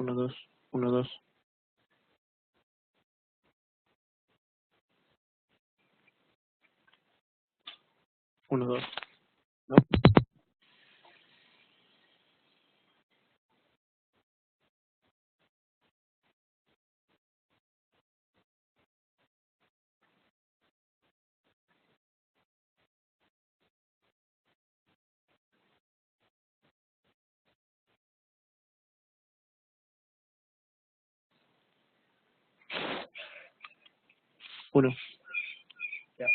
Uno, dos, uno, dos. Uno, dos. ¿No? Uno. Ya.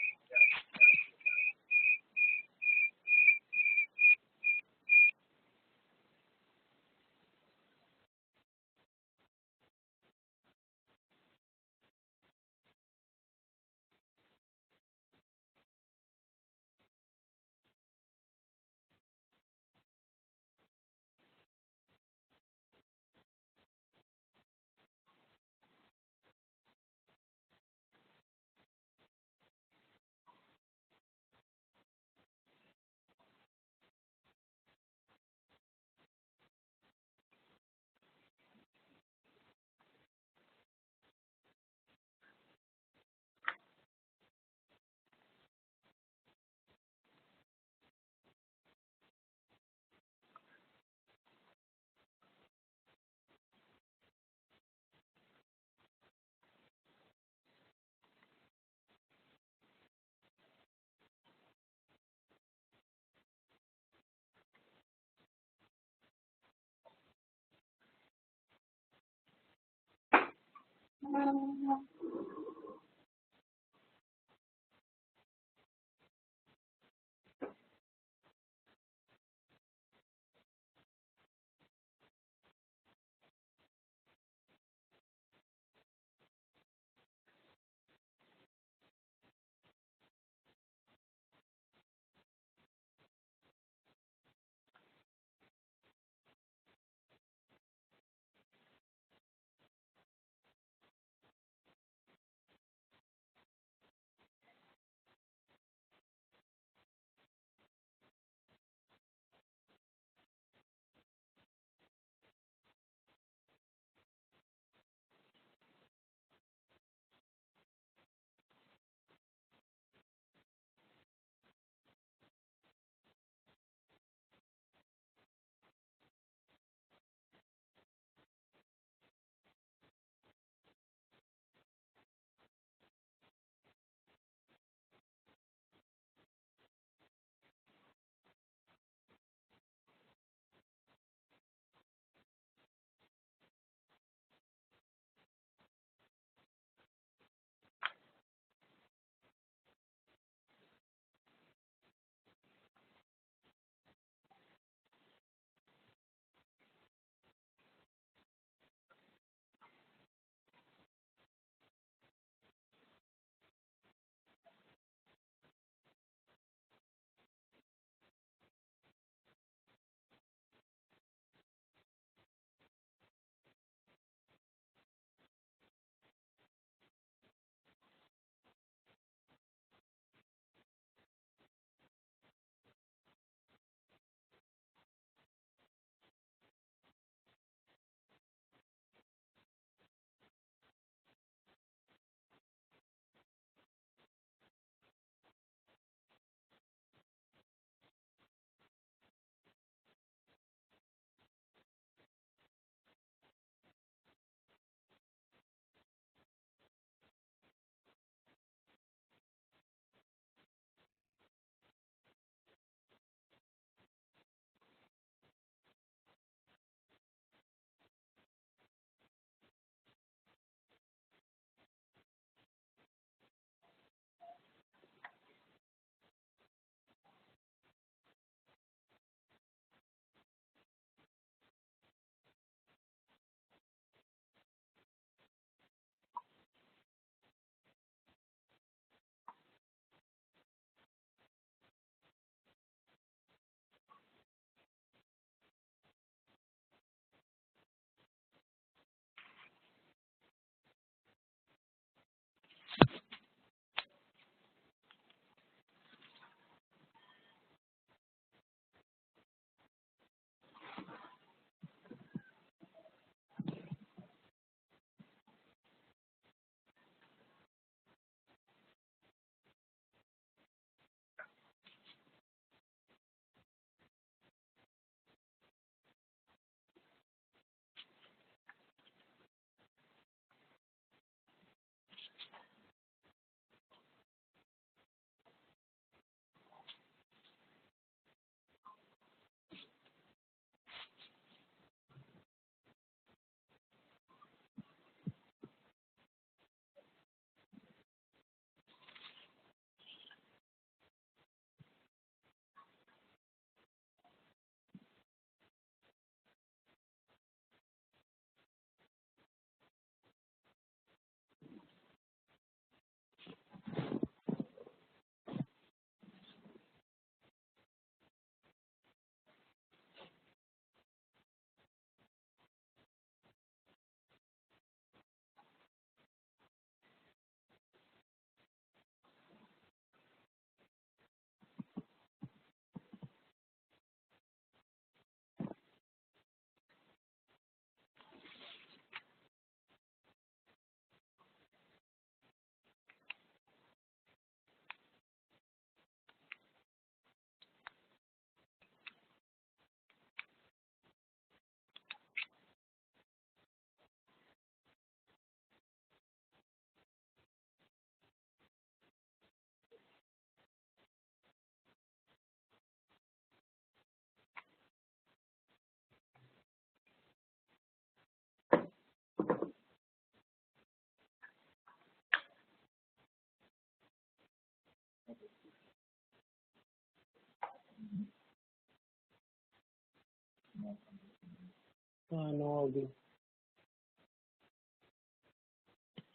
No audio.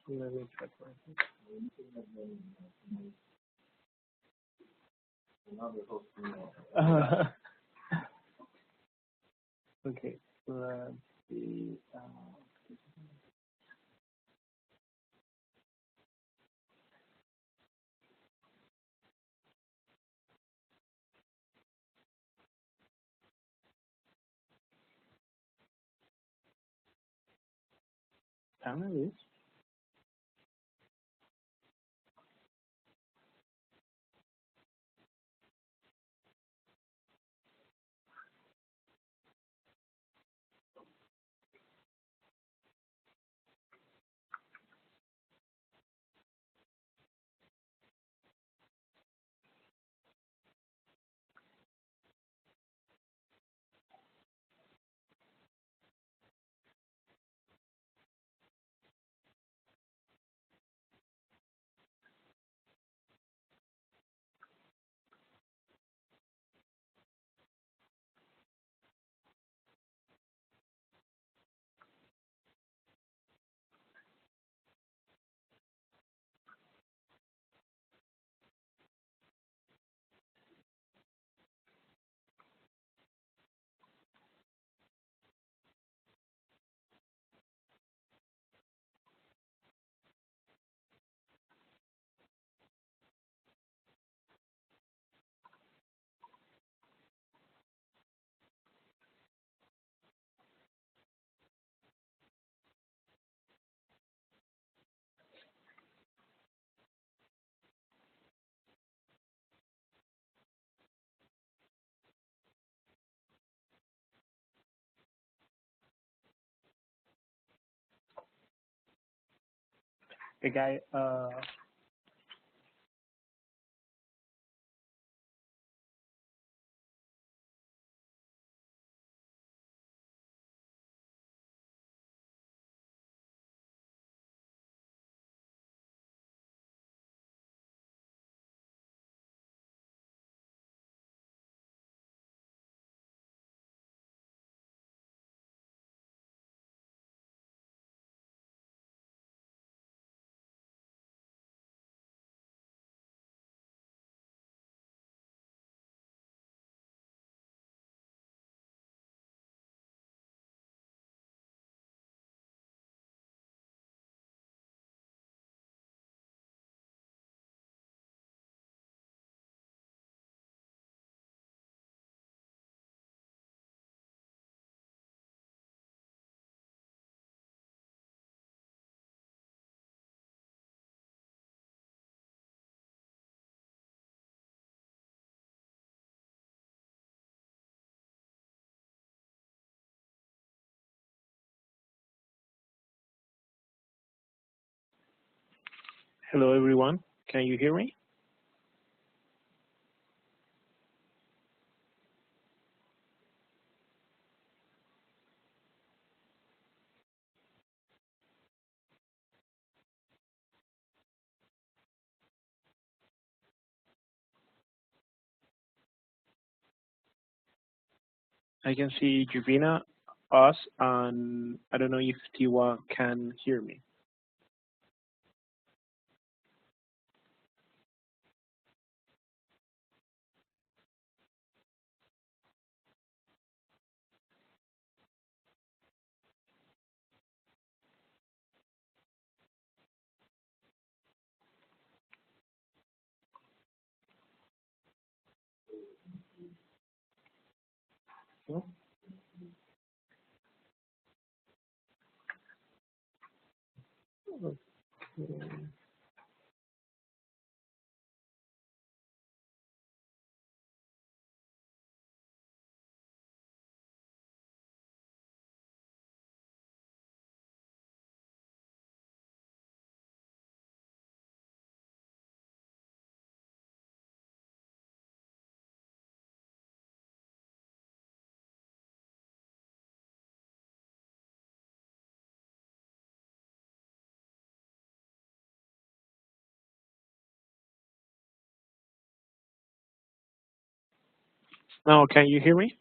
Let me check. Okay, let's see. Analyst. The guy. Hello, everyone. Can you hear me? I can see Juvina, us, and I don't know if Tiwa can hear me. No? Okay. Now, can you hear me?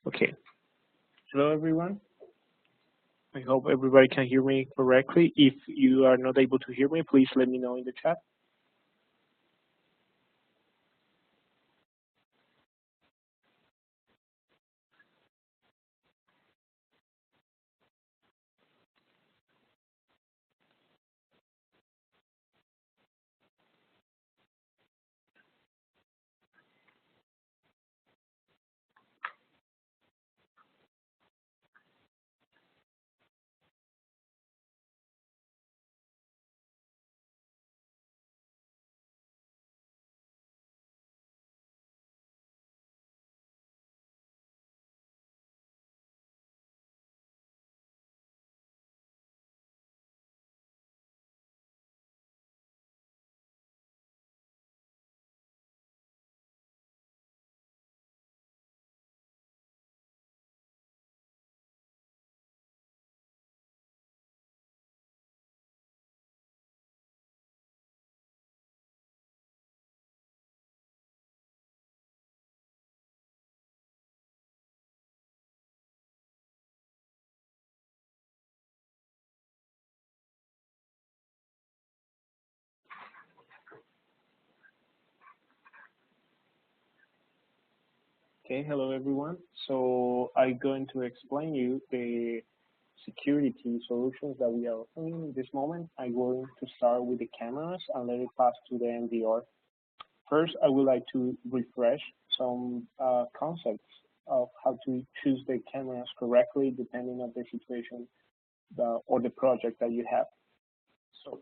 Okay. Hello, everyone. I hope everybody can hear me correctly. If you are not able to hear me, please let me know in the chat. Okay, hello everyone. So I'm going to explain you the security solutions that we are offering in this moment. I'm going to start with the cameras and let it pass to the NVR. First, I would like to refresh some concepts of how to choose the cameras correctly depending on the situation or the project that you have. So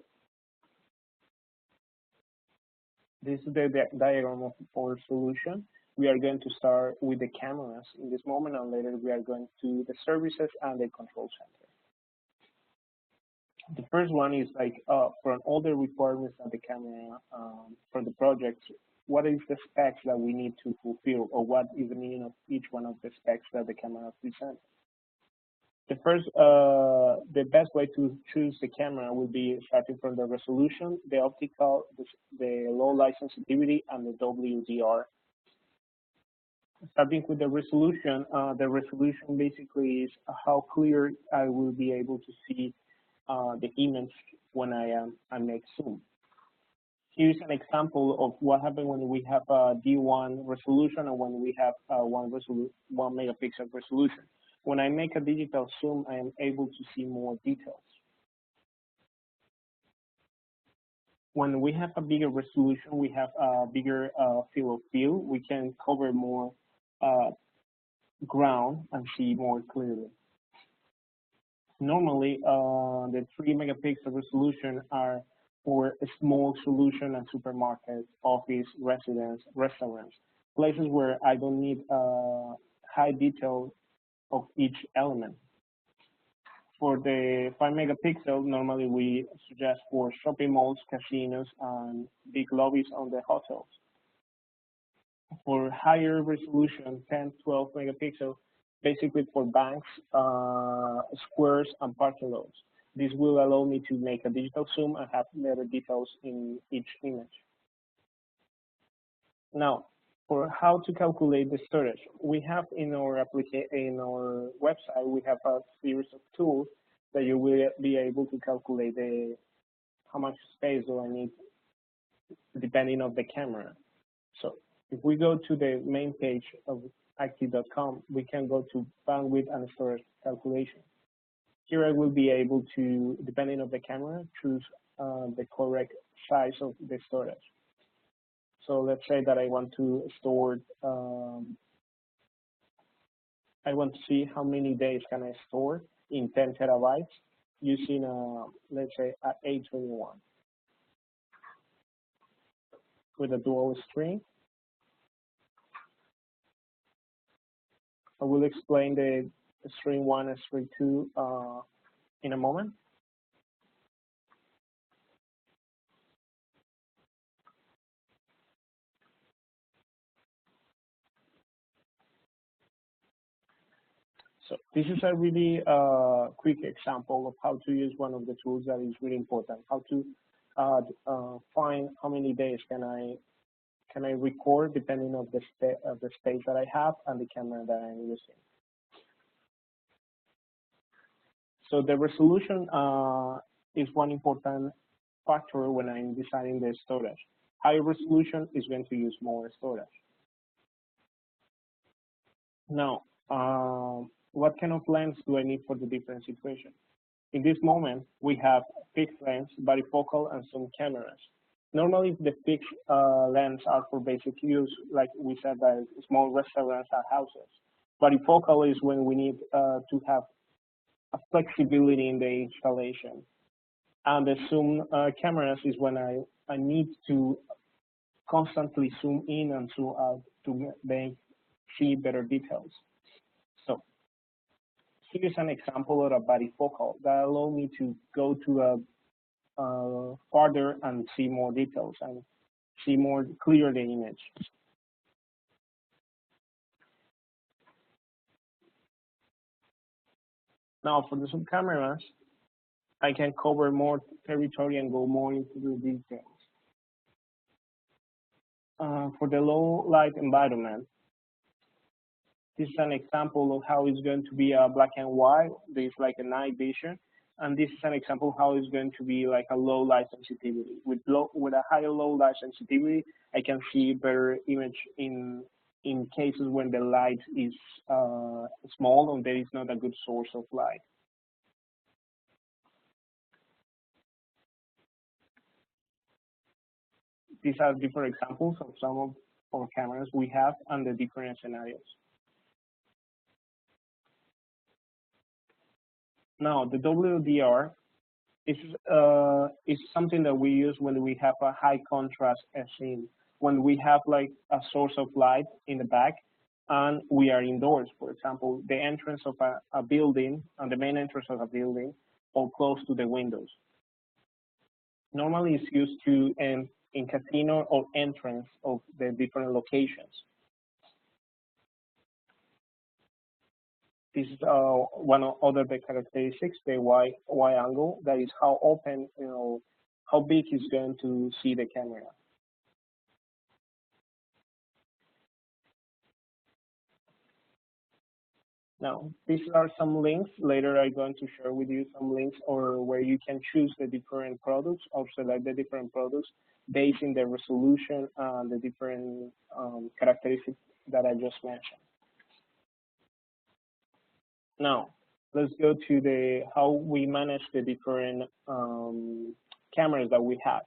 this is the diagram of our solution. We are going to start with the cameras in this moment, and later we are going to the services and the control center. The first one is like from all the requirements of the camera for the project, what is the specs that we need to fulfill, or what is the meaning of each one of the specs that the camera presents? The first, the best way to choose the camera will be starting from the resolution, the optical, the low light sensitivity, and the WDR. Starting with the resolution basically is how clear I will be able to see the image when I make zoom. Here's an example of what happens when we have a D1 resolution and when we have 1 megapixel resolution. When I make a digital zoom, I am able to see more details. When we have a bigger resolution, we have a bigger field of view. We can cover more ground and see more clearly. Normally, the 3 megapixel resolution are for a small solution at supermarkets, office, residence, restaurants, places where I don't need high detail of each element. For the 5 megapixel, normally we suggest for shopping malls, casinos, and big lobbies on the hotels. For higher resolution, 10, 12 megapixel, basically for banks, squares, and parking lots. This will allow me to make a digital zoom and have better details in each image. Now, for how to calculate the storage, we have in our website, we have a series of tools that you will be able to calculate how much space do I need depending on the camera. So if we go to the main page of ACTi.com, we can go to bandwidth and storage calculation. Here I will be able to, depending on the camera, choose the correct size of the storage. So let's say that I want to store, I want to see how many days can I store in 10 terabytes using, let's say, an A21 with a dual string. I will explain the string 1 and string 2 in a moment. So this is a really quick example of how to use one of the tools that is really important. How to find how many days can I record depending on the space that I have and the camera that I'm using. So the resolution is one important factor when I'm designing the storage. High resolution is going to use more storage. Now, what kind of lens do I need for the different situations? In this moment, we have fixed lens, varifocal, and zoom cameras. Normally, the fixed lens are for basic use, like we said, that small restaurants and houses. Varifocal is when we need to have a flexibility in the installation. And the zoom cameras is when I need to constantly zoom in and zoom out to see better details. So here's an example of a varifocal that allows me to go to a farther and see more details and see more clear the image. Now for the zoom cameras, I can cover more territory and go more into the details. For the low light environment, this is an example of how it's going to be a black and white. There's like a night vision. And this is an example of how it's going to be like a low light sensitivity. With a higher low light sensitivity, I can see better image in cases when the light is small and there is not a good source of light. These are different examples of some of our cameras we have and the different scenarios. Now, the WDR is something that we use when we have a high contrast scene, when we have like a source of light in the back and we are indoors. For example, the entrance of a building and the main entrance of a building or close to the windows. Normally, it's used to in casino or entrance of the different locations. This is one of other the characteristics, the Y angle. That is how open, how big is going to see the camera. Now, these are some links. Later, I'm going to share with you some links or where you can choose the different products or select the different products based on the resolution and the different characteristics that I just mentioned. Now, let's go to how we manage the different cameras that we have.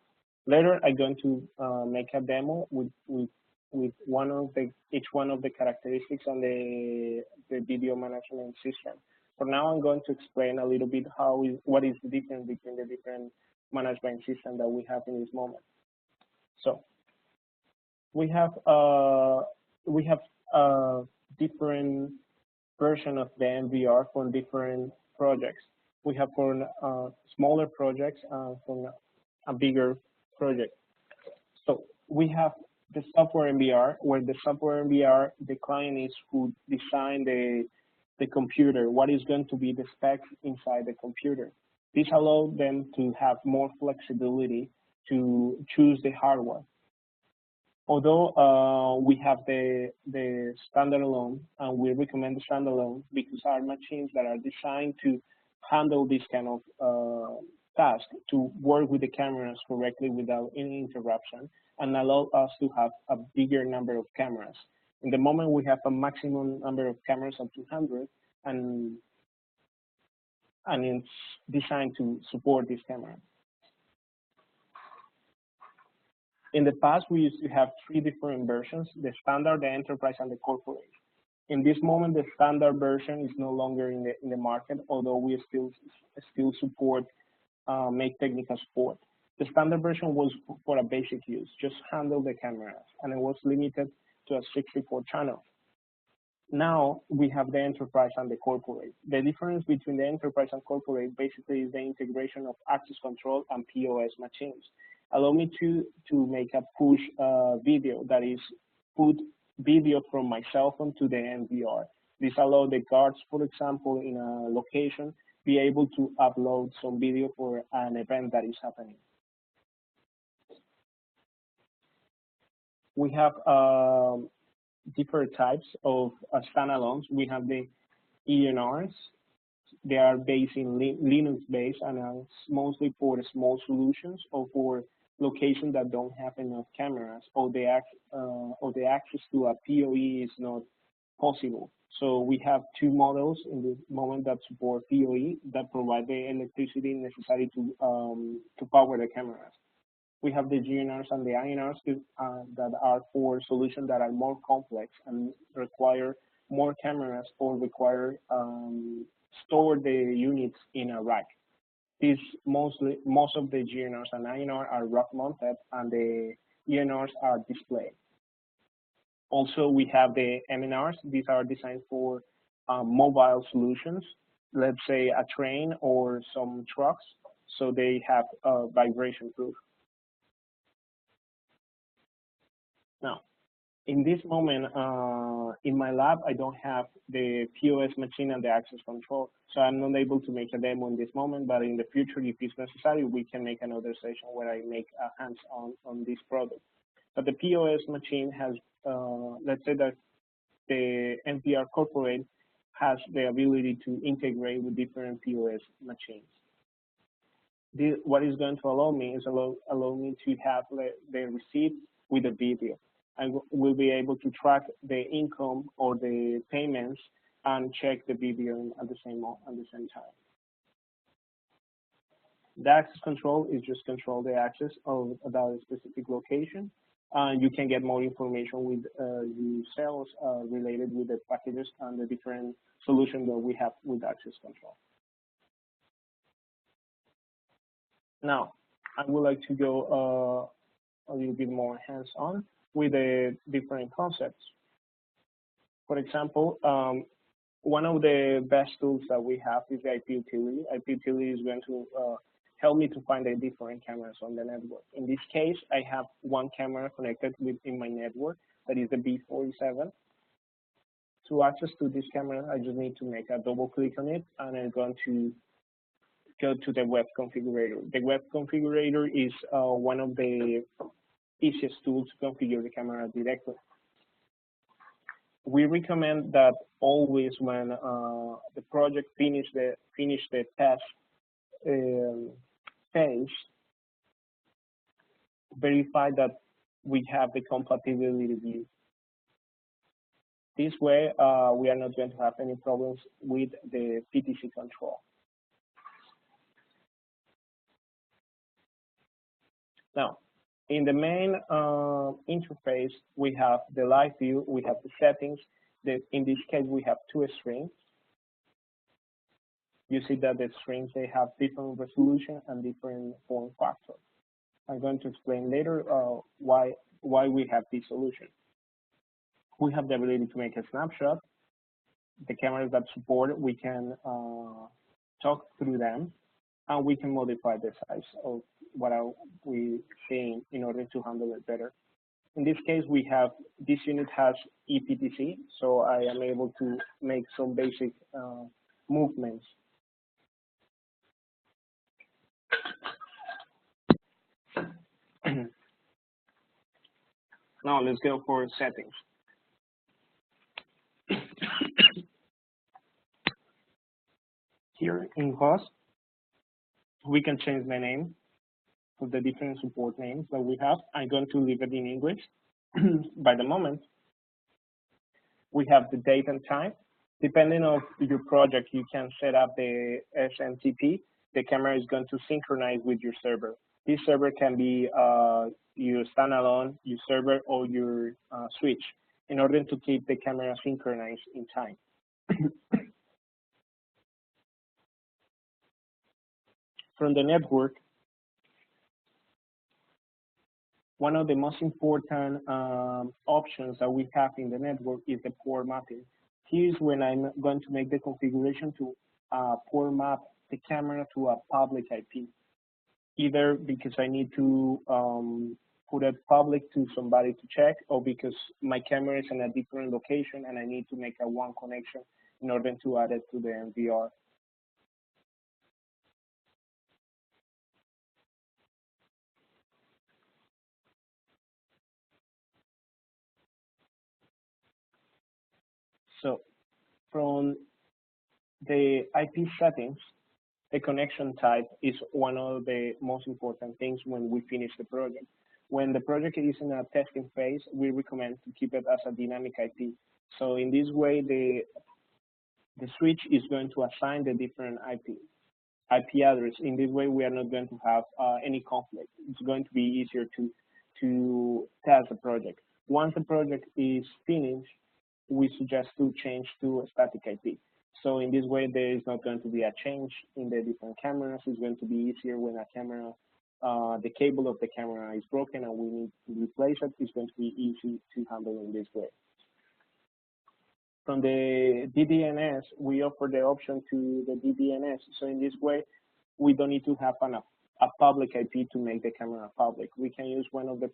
Later, I'm going to make a demo with each one of the characteristics and the video management system. For now, I'm going to explain a little bit what is the difference between the different management systems that we have in this moment. So we have different version of the NVR for different projects. We have for smaller projects and for a bigger project. So we have the software NVR, where the software NVR, the client is who design the computer, what is going to be the specs inside the computer. This allows them to have more flexibility to choose the hardware. Although we have the standalone, and we recommend the standalone because our machines that are designed to handle this kind of task, to work with the cameras correctly without any interruption, and allow us to have a bigger number of cameras. In the moment, we have a maximum number of cameras of 200, and it's designed to support this camera. In the past, we used to have 3 different versions: the standard, the enterprise, and the corporate. In this moment, the standard version is no longer in the market, although we still support make technical support. The standard version was for a basic use, just handle the cameras, and it was limited to a 64 channel. Now we have the enterprise and the corporate. The difference between the enterprise and corporate basically is the integration of access control and POS machines. Allow me to make a push video, that is put video from my cell phone to the NVR. This allows the guards, for example, in a location, be able to upload some video for an event that is happening. We have different types of standalones. We have the NVRs. They are based in Linux base, and are mostly for the small solutions or for locations that don't have enough cameras, or the access to a PoE is not possible. So we have 2 models in this moment that support PoE, that provide the electricity necessary to power the cameras. We have the GNRs and the INRs that are for solutions that are more complex and require more cameras, or require store the units in a rack. Most of the GNRs and INR are rack mounted, and the ENRs are displayed. Also, we have the MNRs. These are designed for mobile solutions, let's say a train or some trucks, so they have vibration proof. Now, in this moment, in my lab, I don't have the POS machine and the access control, so I'm not able to make a demo in this moment, but in the future, if it's necessary, we can make another session where I make a hands-on on this product. But the POS machine has, let's say that the NVR corporate has the ability to integrate with different POS machines. What is going to allow me is allow me to have the receipt with the video. I will be able to track the income or the payments and check the video at the same time. The access control is just control the access of that specific location. You can get more information with yourselves related with the packages and the different solutions that we have with access control. Now, I would like to go a little bit more hands-on with the different concepts. For example, one of the best tools that we have is the IP utility. IP utility is going to help me to find the different cameras on the network. In this case, I have 1 camera connected in my network, that is the B47. To access to this camera, I just need to make a double click on it, and I'm going to go to the web configurator. The web configurator is one of the easiest tools to configure the camera directly. We recommend that always when the project finish the test phase, verify that we have the compatibility view. This way, we are not going to have any problems with the PTC control. Now, in the main interface, we have the live view, we have the settings. In this case, we have 2 streams. You see that the streams, they have different resolution and different form factor. I'm going to explain later why we have this solution. We have the ability to make a snapshot. The cameras that support, we can talk through them, and we can modify the size of what are we seeing in order to handle it better. In this case, we have, this unit has EPTC, so I am able to make some basic movements. Now let's go for settings. Here in host, we can change the name of the different support names that we have. I'm going to leave it in English. By the moment, we have the date and time. Depending on your project, you can set up the SMTP. The camera is going to synchronize with your server. This server can be your standalone, your server, or your switch in order to keep the camera synchronized in time. From the network, one of the most important options that we have in the network is the port mapping. Here's when I'm going to make the configuration to port map the camera to a public IP, either because I need to put it public to somebody to check, or because my camera is in a different location and I need to make a one connection in order to add it to the NVR. So from the IP settings, the connection type is one of the most important things when we finish the project. When the project is in a testing phase, we recommend to keep it as a dynamic IP. So in this way, the switch is going to assign the different IP address. In this way, we are not going to have any conflict. It's going to be easier to test the project. Once the project is finished, we suggest to change to a static IP. So in this way, there is not going to be a change in the different cameras. It's going to be easier when a camera, the cable of the camera is broken and we need to replace it. It's going to be easy to handle in this way. From the DDNS, we offer the option to the DDNS. So in this way, we don't need to have a public IP to make the camera public. We can use one of the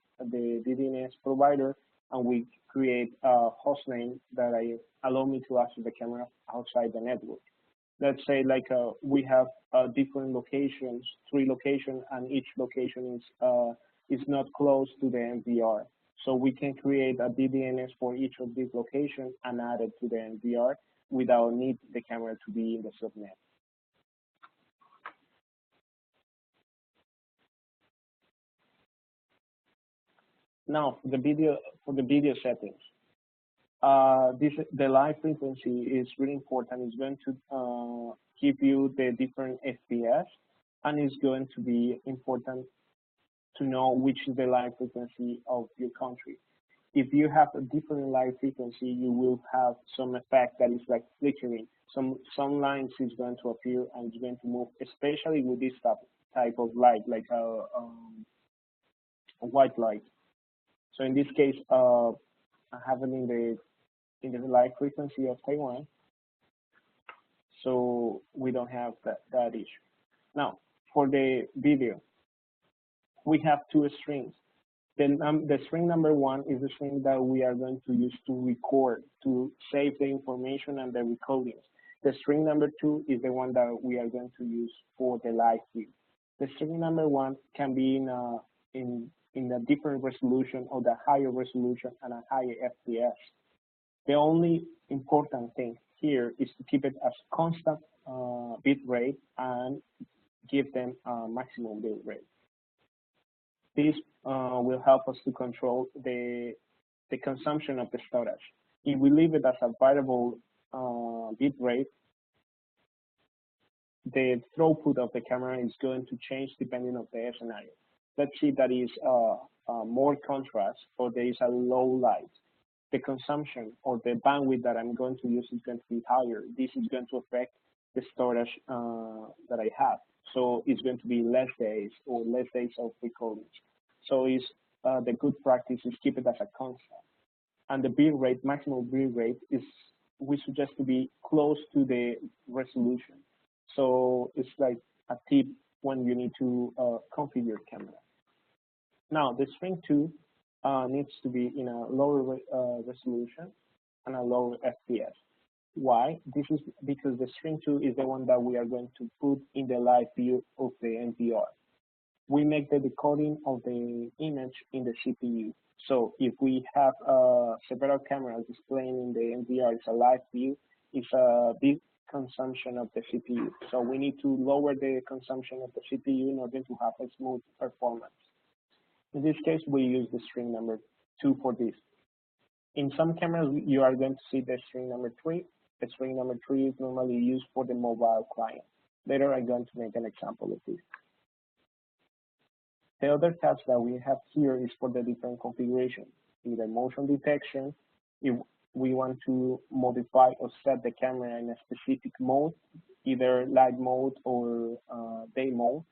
DDNS provider, and we create a host name that allow me to access the camera outside the network. Let's say like we have different locations, 3 locations, and each location is not close to the NVR. So we can create a DDNS for each of these locations and add it to the NVR without need the camera to be in the subnet. Now for the video settings, the live frequency is really important. It's going to give you the different FPS, and it's going to be important to know which is the live frequency of your country. If you have a different live frequency, you will have some effect that is like flickering. Some lines is going to appear and it's going to move, especially with this type of light, like a white light. So in this case, I have it in the live frequency of Taiwan, so we don't have that issue. Now, for the video, we have 2 strings. The string number 1 is the string that we are going to use to record, to save the information and the recordings. The string number 2 is the one that we are going to use for the live view. The string number 1 can be in a different resolution, or the higher resolution and a higher FPS. The only important thing here is to keep it as constant bit rate and give them a maximum bit rate. This will help us to control the consumption of the storage. If we leave it as a variable bit rate, the throughput of the camera is going to change depending on the scenario. Let's see that is more contrast, or there is a low light. The consumption or the bandwidth that I'm going to use is going to be higher. This is going to affect the storage that I have. So it's going to be less days of recordings. So the good practice is keep it as a constant. and the bill rate, maximum bill rate, is we suggest to be close to the resolution. So it's like a tip when you need to configure camera. Now the string 2 needs to be in a lower resolution and a lower FPS. Why? This is because the string 2 is the one that we are going to put in the live view of the NVR. We make the decoding of the image in the CPU. So if we have several cameras displaying in the NVR as a live view, it's a big consumption of the CPU. So we need to lower the consumption of the CPU in order to have a smooth performance. In this case, we use the string number 2 for this. In some cameras, you are going to see the string number 3. The string number 3 is normally used for the mobile client. Later, I'm going to make an example of this. The other tabs that we have here is for the different configuration, either motion detection, if we want to modify or set the camera in a specific mode, either light mode or day mode,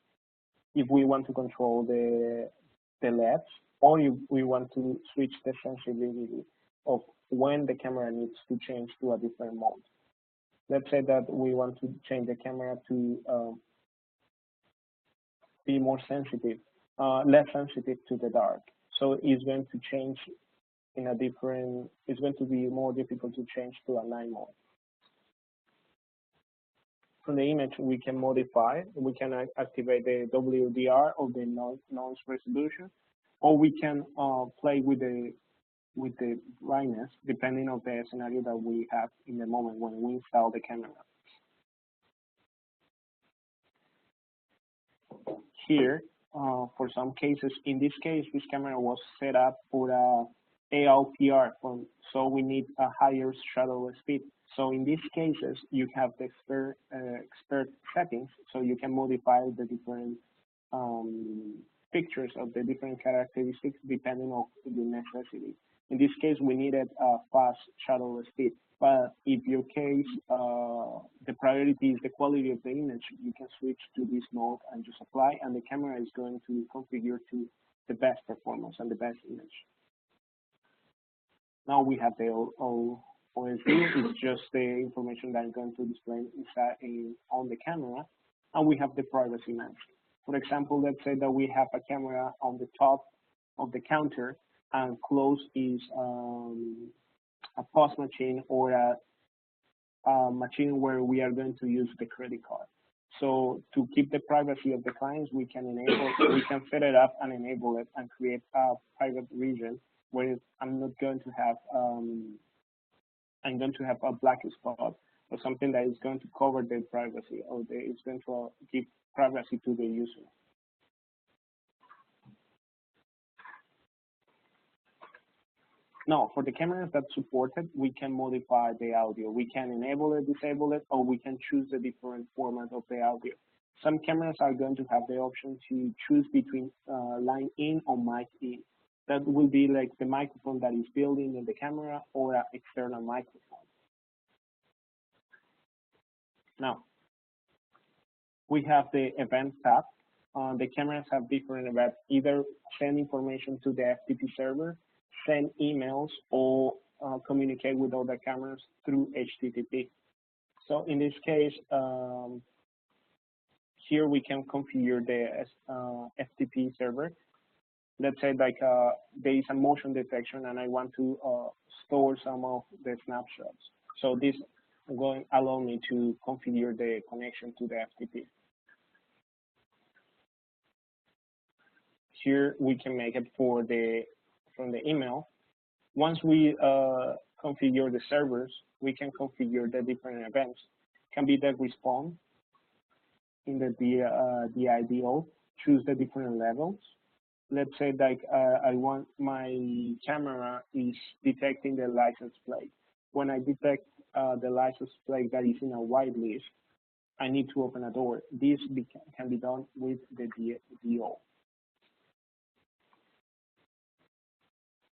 if we want to control the LEDs, or if we want to switch the sensitivity of when the camera needs to change to a different mode. Let's say that we want to change the camera to be more sensitive, less sensitive to the dark. So it's going to change in a different, it's going to be more difficult to change to a night mode. From the image, we can modify, we can activate the WDR or the noise resolution, or we can play with the brightness depending on the scenario that we have in the moment when we install the camera. Here, for some cases, in this case, this camera was set up for ALPR, so we need a higher shutter speed. So in these cases, you have the expert settings, so you can modify the different pictures of the different characteristics depending on the necessity. In this case, we needed a fast shutter speed. But if your case, the priority is the quality of the image, you can switch to this mode and just apply, and the camera is going to configure to the best performance and the best image. Now we have the OSD, it's just the information that I'm going to display on the camera, and we have the privacy mask. For example, let's say that we have a camera on the top of the counter, and close is a POS machine or a machine where we are going to use the credit card. So to keep the privacy of the clients, we can set it up and enable it and create a private region where I'm going to have a black spot or something that is going to cover the privacy, or it's going to give privacy to the user. Now, for the cameras that support it, we can modify the audio. We can enable it, disable it, or we can choose the different format of the audio. Some cameras are going to have the option to choose between line in or mic in. That will be like the microphone that is built in the camera or an external microphone. Now, we have the event tab. The cameras have different events, either send information to the FTP server, send emails, or communicate with other cameras through HTTP. So in this case, here we can configure the FTP server. Let's say like there is a motion detection and I want to store some of the snapshots. So this will allow me to configure the connection to the FTP. Here we can make it from the email. Once we configure the servers, we can configure the different events. Can be the response in the DIDO, choose the different levels. Let's say like I want my camera is detecting the license plate. When I detect the license plate that is in a white list, I need to open a door. This can be done with the DO.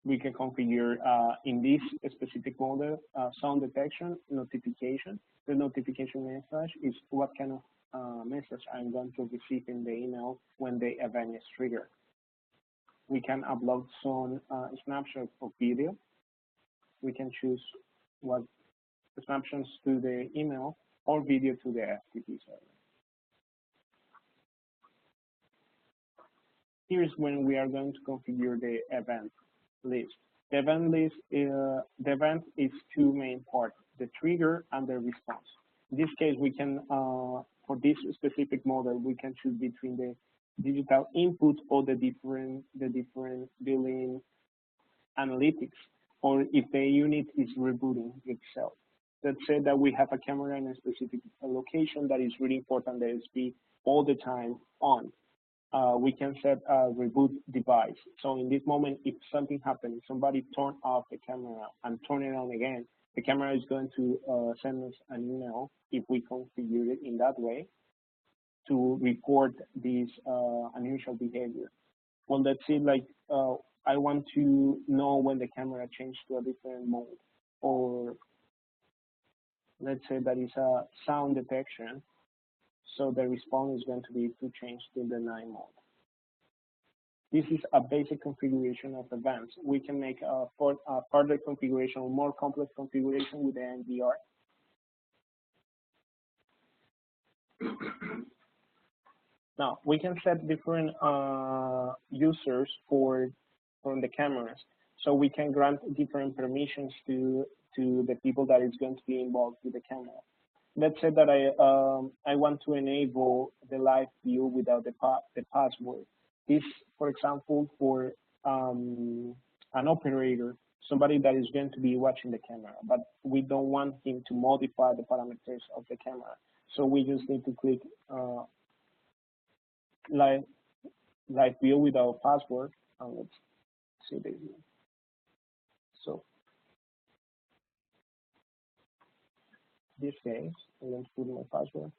We can configure in this specific model sound detection, notification. The notification message is what kind of message I'm going to receive in the email when the event is triggered. We can upload some snapshots of video. We can choose what snapshots to the email or video to the FTP server. Here's when we are going to configure the event list. The event list, the event is two main parts, the trigger and the response. In this case, we can, for this specific model, we can choose between the digital input or the different billing analytics, or if the unit is rebooting itself. Let's say that we have a camera in a specific location that is really important that it's be all the time on. We can set a reboot device. So in this moment, if something happens, somebody turn off the camera and turn it on again, the camera is going to send us an email if we configure it in that way to report this unusual behavior. Well, let's say like I want to know when the camera changed to a different mode, or let's say that is a sound detection. So the response is going to be to change to the night mode. This is a basic configuration of events. We can make a further configuration, more complex configuration with the NVR. Now, we can set different users from the cameras. So we can grant different permissions to the people that is going to be involved with the camera. Let's say that I want to enable the live view without the password. This, for example, for an operator, somebody that is going to be watching the camera, but we don't want him to modify the parameters of the camera. So we just need to click live view without password, and let's see this. So this case, I'm going to put my password.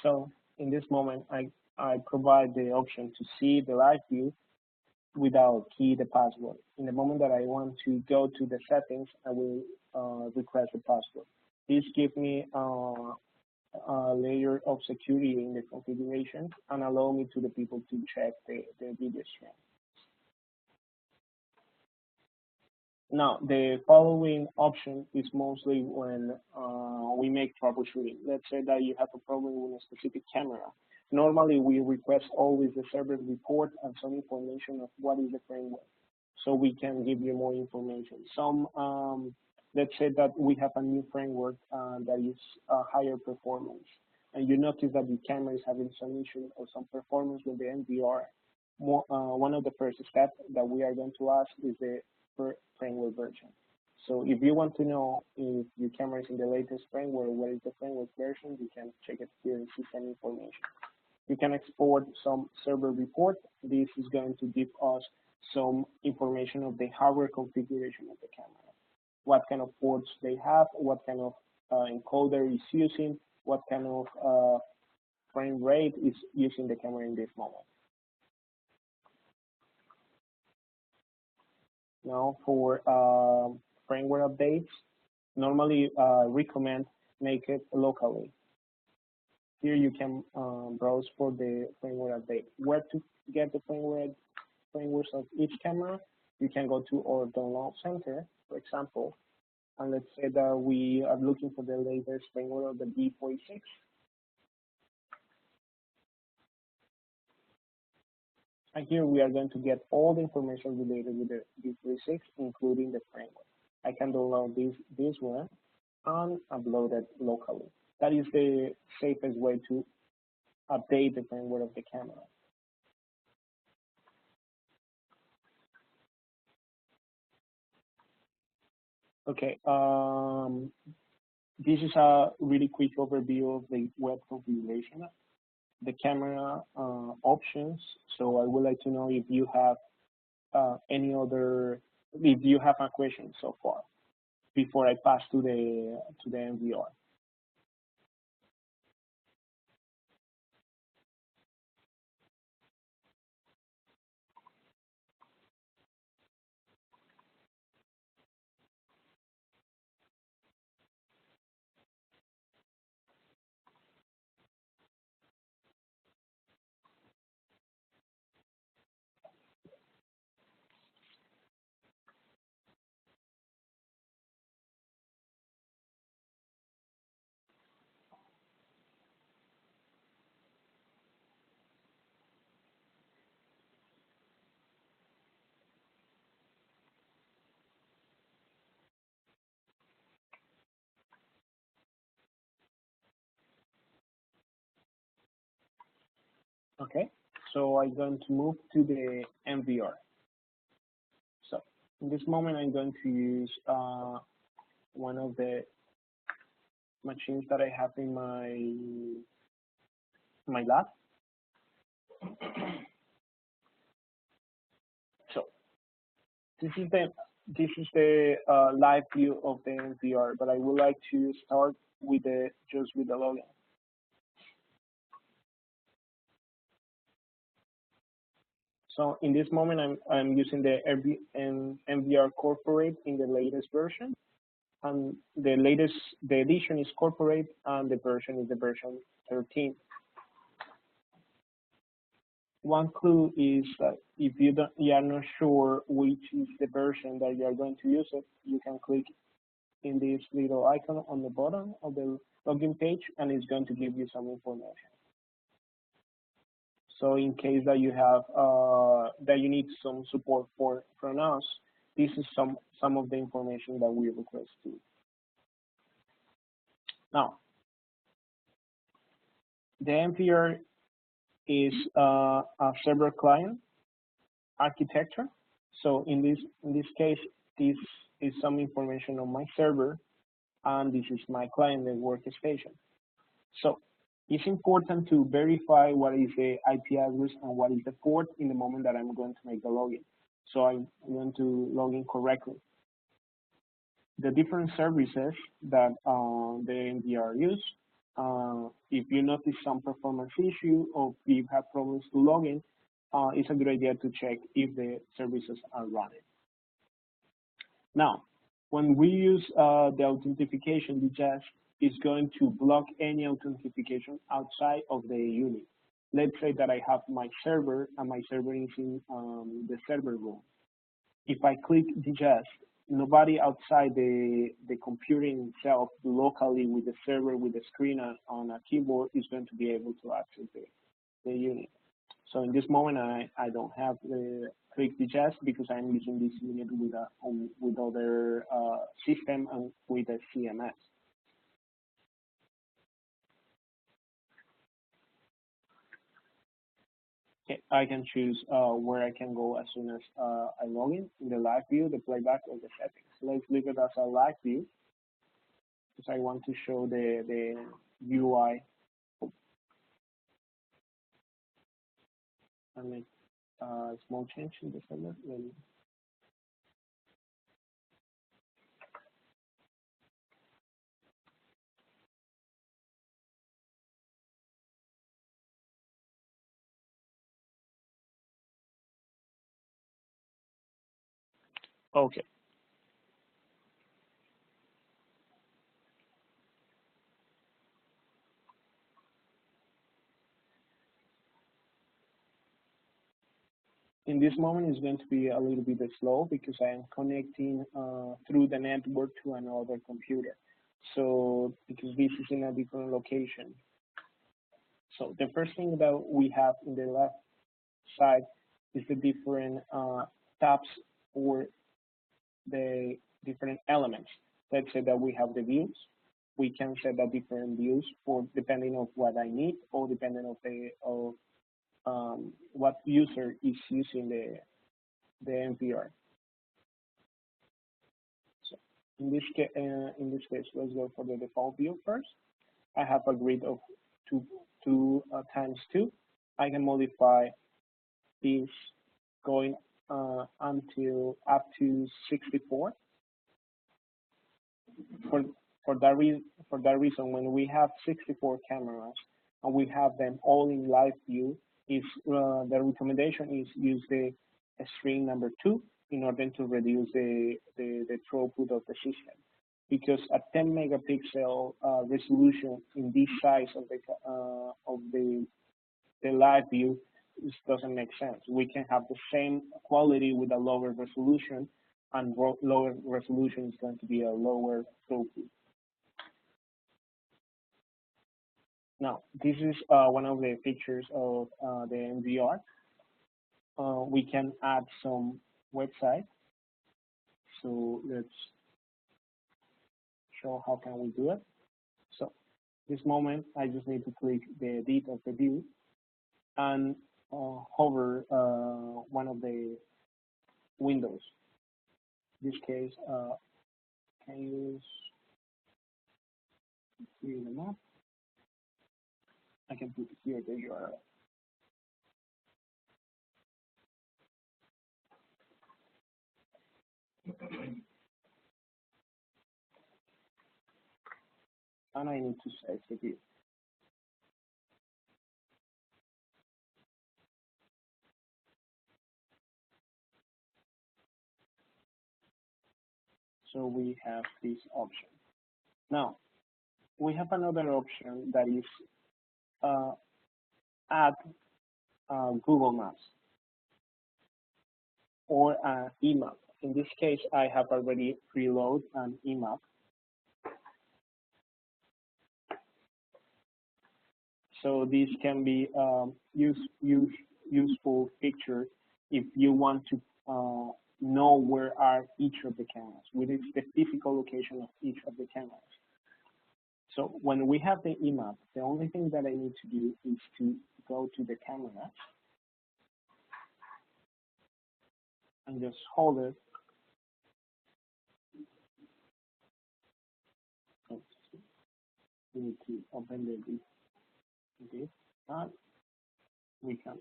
So in this moment, I provide the option to see the live view without key the password. In the moment that I want to go to the settings, I will request the password. This gives me a layer of security in the configuration and allow me to the people to check the video stream. Now, the following option is mostly when we make troubleshooting. Let's say that you have a problem with a specific camera. Normally, we request always the server report and some information of what is the framework, so we can give you more information. Let's say that we have a new framework that is higher performance, and you notice that the camera is having some issue or some performance with the NVR. One of the first steps that we are going to ask is the framework version. So if you want to know if your camera is in the latest framework, what is the framework version, you can check it here and see some information. You can export some server report. This is going to give us some information of the hardware configuration of the camera. What kind of ports they have, what kind of encoder is using, what kind of frame rate is using the camera in this moment. Now for firmware updates, normally recommend make it locally. Here you can browse for the firmware update. Where to get the firmwares of each camera? You can go to our download center, for example, and let's say that we are looking for the latest firmware of the B46. And here we are going to get all the information related with the B46, including the framework. I can download this one and upload it locally. That is the safest way to update the firmware of the camera. Okay, this is a really quick overview of the web configuration, the camera options. So I would like to know if you have if you have a question so far before I pass to the NVR. Okay, so I'm going to move to the NVR. So in this moment, I'm going to use one of the machines that I have in my lab. So this is the live view of the NVR, but I would like to start with just with the login. So in this moment, I'm using the NVR corporate in the latest version, and the edition is corporate, and the version is the version 13. One clue is that if you are not sure which is the version that you are going to use it, you can click in this little icon on the bottom of the login page, and it's going to give you some information. So in case that you have that you need some support from us, this is some of the information that we request to. Now, the NVR is a server client architecture. So in this case, this is some information on my server, and this is my client, the workstation. So it's important to verify what is the IP address and what is the port in the moment that I'm going to make the login. So I'm going to log in correctly. The different services that the NVR use, if you notice some performance issue or if you have problems to log in, it's a good idea to check if the services are running. Now, when we use the authentication, the jest is going to block any authentication outside of the unit. Let's say that I have my server and my server is in the server room. If I click the jest, nobody outside the computing itself locally with the server with the screen on a keyboard is going to be able to access the unit. So in this moment, I don't have the click digest because I'm using this unit with other system and with a CMS. Okay, I can choose where I can go as soon as I log in the live view, the playback, or the settings. Let's leave it as a live view because I want to show the UI and make a small change in the server. Okay. In this moment, it's going to be a little bit slow because I am connecting through the network to another computer. So because this is in a different location. So the first thing that we have in the left side is the different tabs or the different elements. Let's say that we have the views. We can set the different views for depending on what I need or depending of what user is using the NVR. So in this case, let's go for the default view first. I have a grid of two times 2. I can modify this going until up to 64. For that reason, when we have 64 cameras and we have them all in live view, is the recommendation is use the string number 2 in order to reduce the throughput of the system. Because a 10 megapixel resolution in this size of the live view doesn't make sense. We can have the same quality with a lower resolution, and lower resolution is going to be a lower throughput. Now, this is one of the features of the NVR. We can add some websites. So let's show how can we do it. So this moment, I just need to click the edit of the view. and hover one of the windows. In this case, can use here the map. I can put here the URL. And I need to save the view. So we have this option. Now, we have another option that is add Google Maps or an eMap. In this case, I have already preloaded an eMap. So this can be useful feature if you want to know where are each of the cameras, with the specific location of each of the cameras. So when we have the eMap, the only thing that I need to do is to go to the camera and just hold it. We need to open this, and we can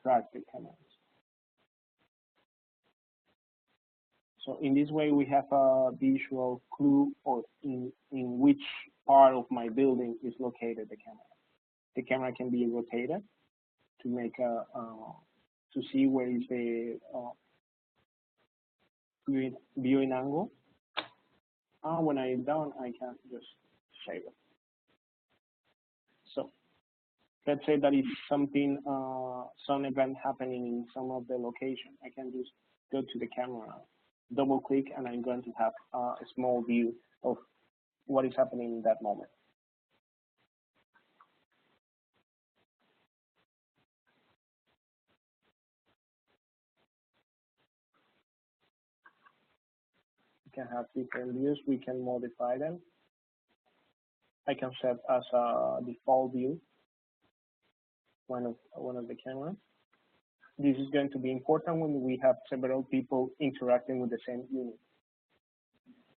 track the cameras. So in this way, we have a visual clue or in which part of my building is located the camera. The camera can be rotated to make to see where is the viewing angle. And when I'm done, I can just save it. So let's say that is something, some event happening in some of the location. I can just go to the camera, double click, and I'm going to have a small view of what is happening in that moment. We can have different views. We can modify them. I can set as a default view one of the cameras. This is going to be important when we have several people interacting with the same unit.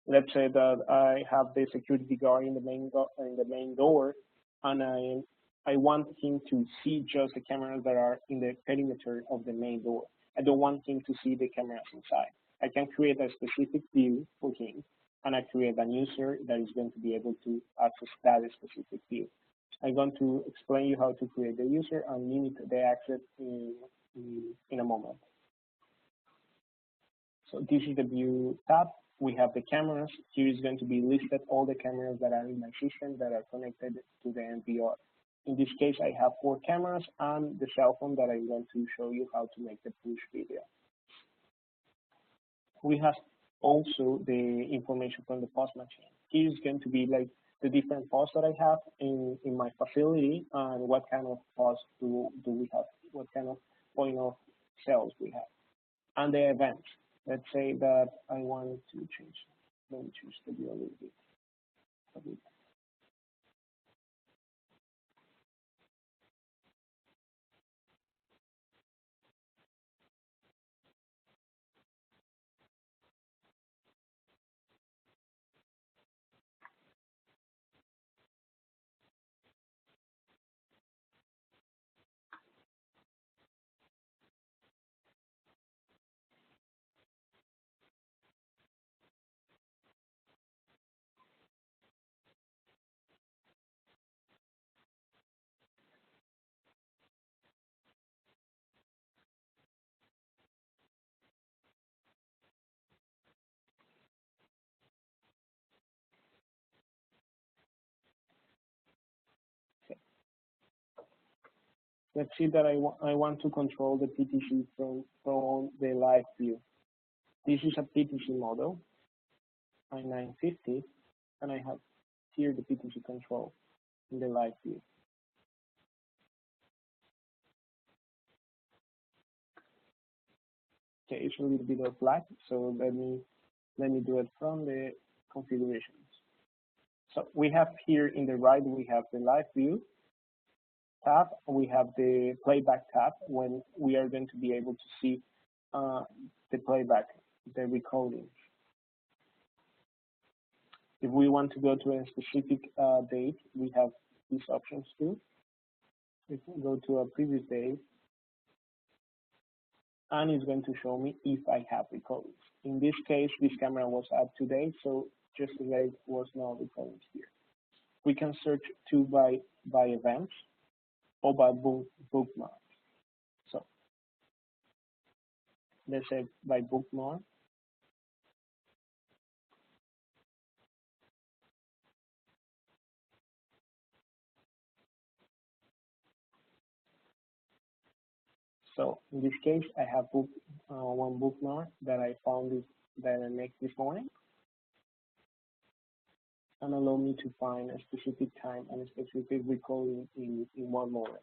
Let's say that I have the security guard in the main door, and I want him to see just the cameras that are in the perimeter of the main door. I don't want him to see the cameras inside. I can create a specific view for him, and I create a user that is going to be able to access that specific view. I'm going to explain you how to create the user and limit the access in a moment. So this is the view tab. We have the cameras. Here is going to be listed all the cameras that are in my system that are connected to the NVR. In this case, I have 4 cameras and the cell phone that I'm going to show you how to make the push video. We have also the information from the POS machine. Here is going to be like the different POS that I have in my facility and what kind of POS do we have, what kind of point of sales we have, and the events. Let's say that I want to change. Let me choose the view a little bit. Let's see that I want to control the PTC from the live view. This is a PTC model, i950, and I have here the PTC control in the live view. Okay, it's a little bit of lag, so let me do it from the configurations. So we have here in the right, we have the live view, tab, we have the playback tab when we are going to be able to see the playback, the recording. If we want to go to a specific date, we have these options too. We can go to a previous date, and it's going to show me if I have recordings. In this case, this camera was up to date, so just the date was no recordings here. We can search too by events or by bookmark. So let's say by bookmark. So in this case, I have one bookmark that I found that I made this morning, and allow me to find a specific time and a specific recording in one moment.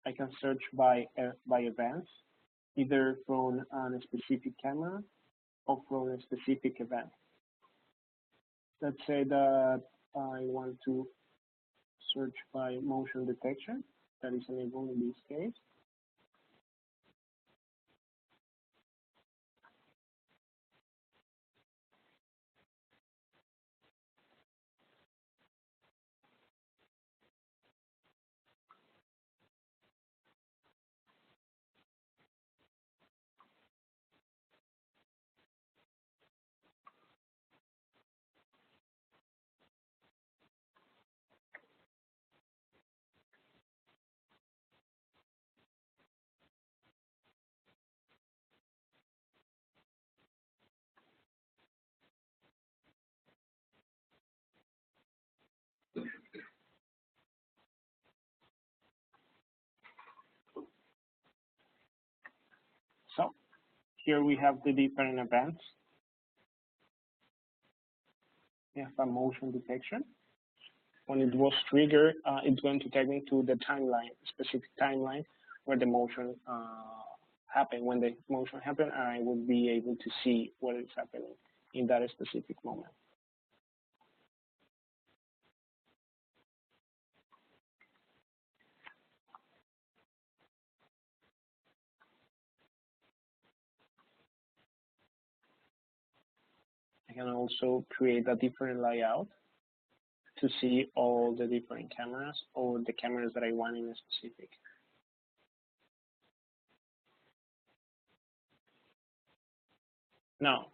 I can search by events, either from a specific camera or from a specific event. Let's say that I want to search by motion detection, that is enabled in this case. So here we have the different events. We have a motion detection. When it was triggered, it's going to take me to the timeline, specific timeline where the motion happened. When the motion happened, I will be able to see what is happening in that specific moment. I can also create a different layout to see all the different cameras or the cameras that I want in a specific. Now,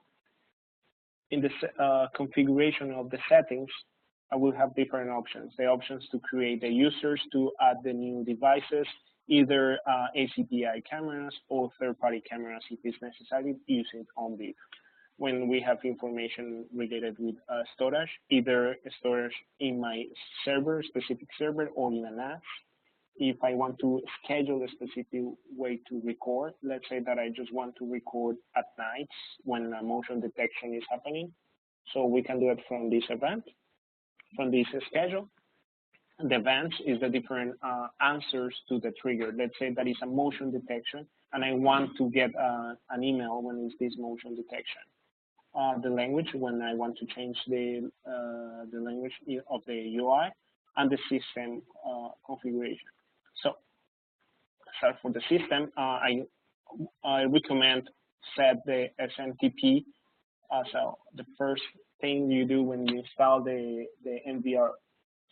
in the configuration of the settings, I will have different options. The options to create the users, to add the new devices, either ACTi cameras or third-party cameras if it's necessary, using OnVIF. When we have information related with storage, either storage in my server, specific server, or in a NAS. If I want to schedule a specific way to record, let's say that I just want to record at nights when motion detection is happening. So we can do it from this event, from this schedule. The events is the different answers to the trigger. Let's say that is a motion detection, and I want to get an email when it's this motion detection. The language when I want to change the language of the UI, and the system configuration. So for the system, I recommend set the SMTP as the first thing you do when you install the NVR.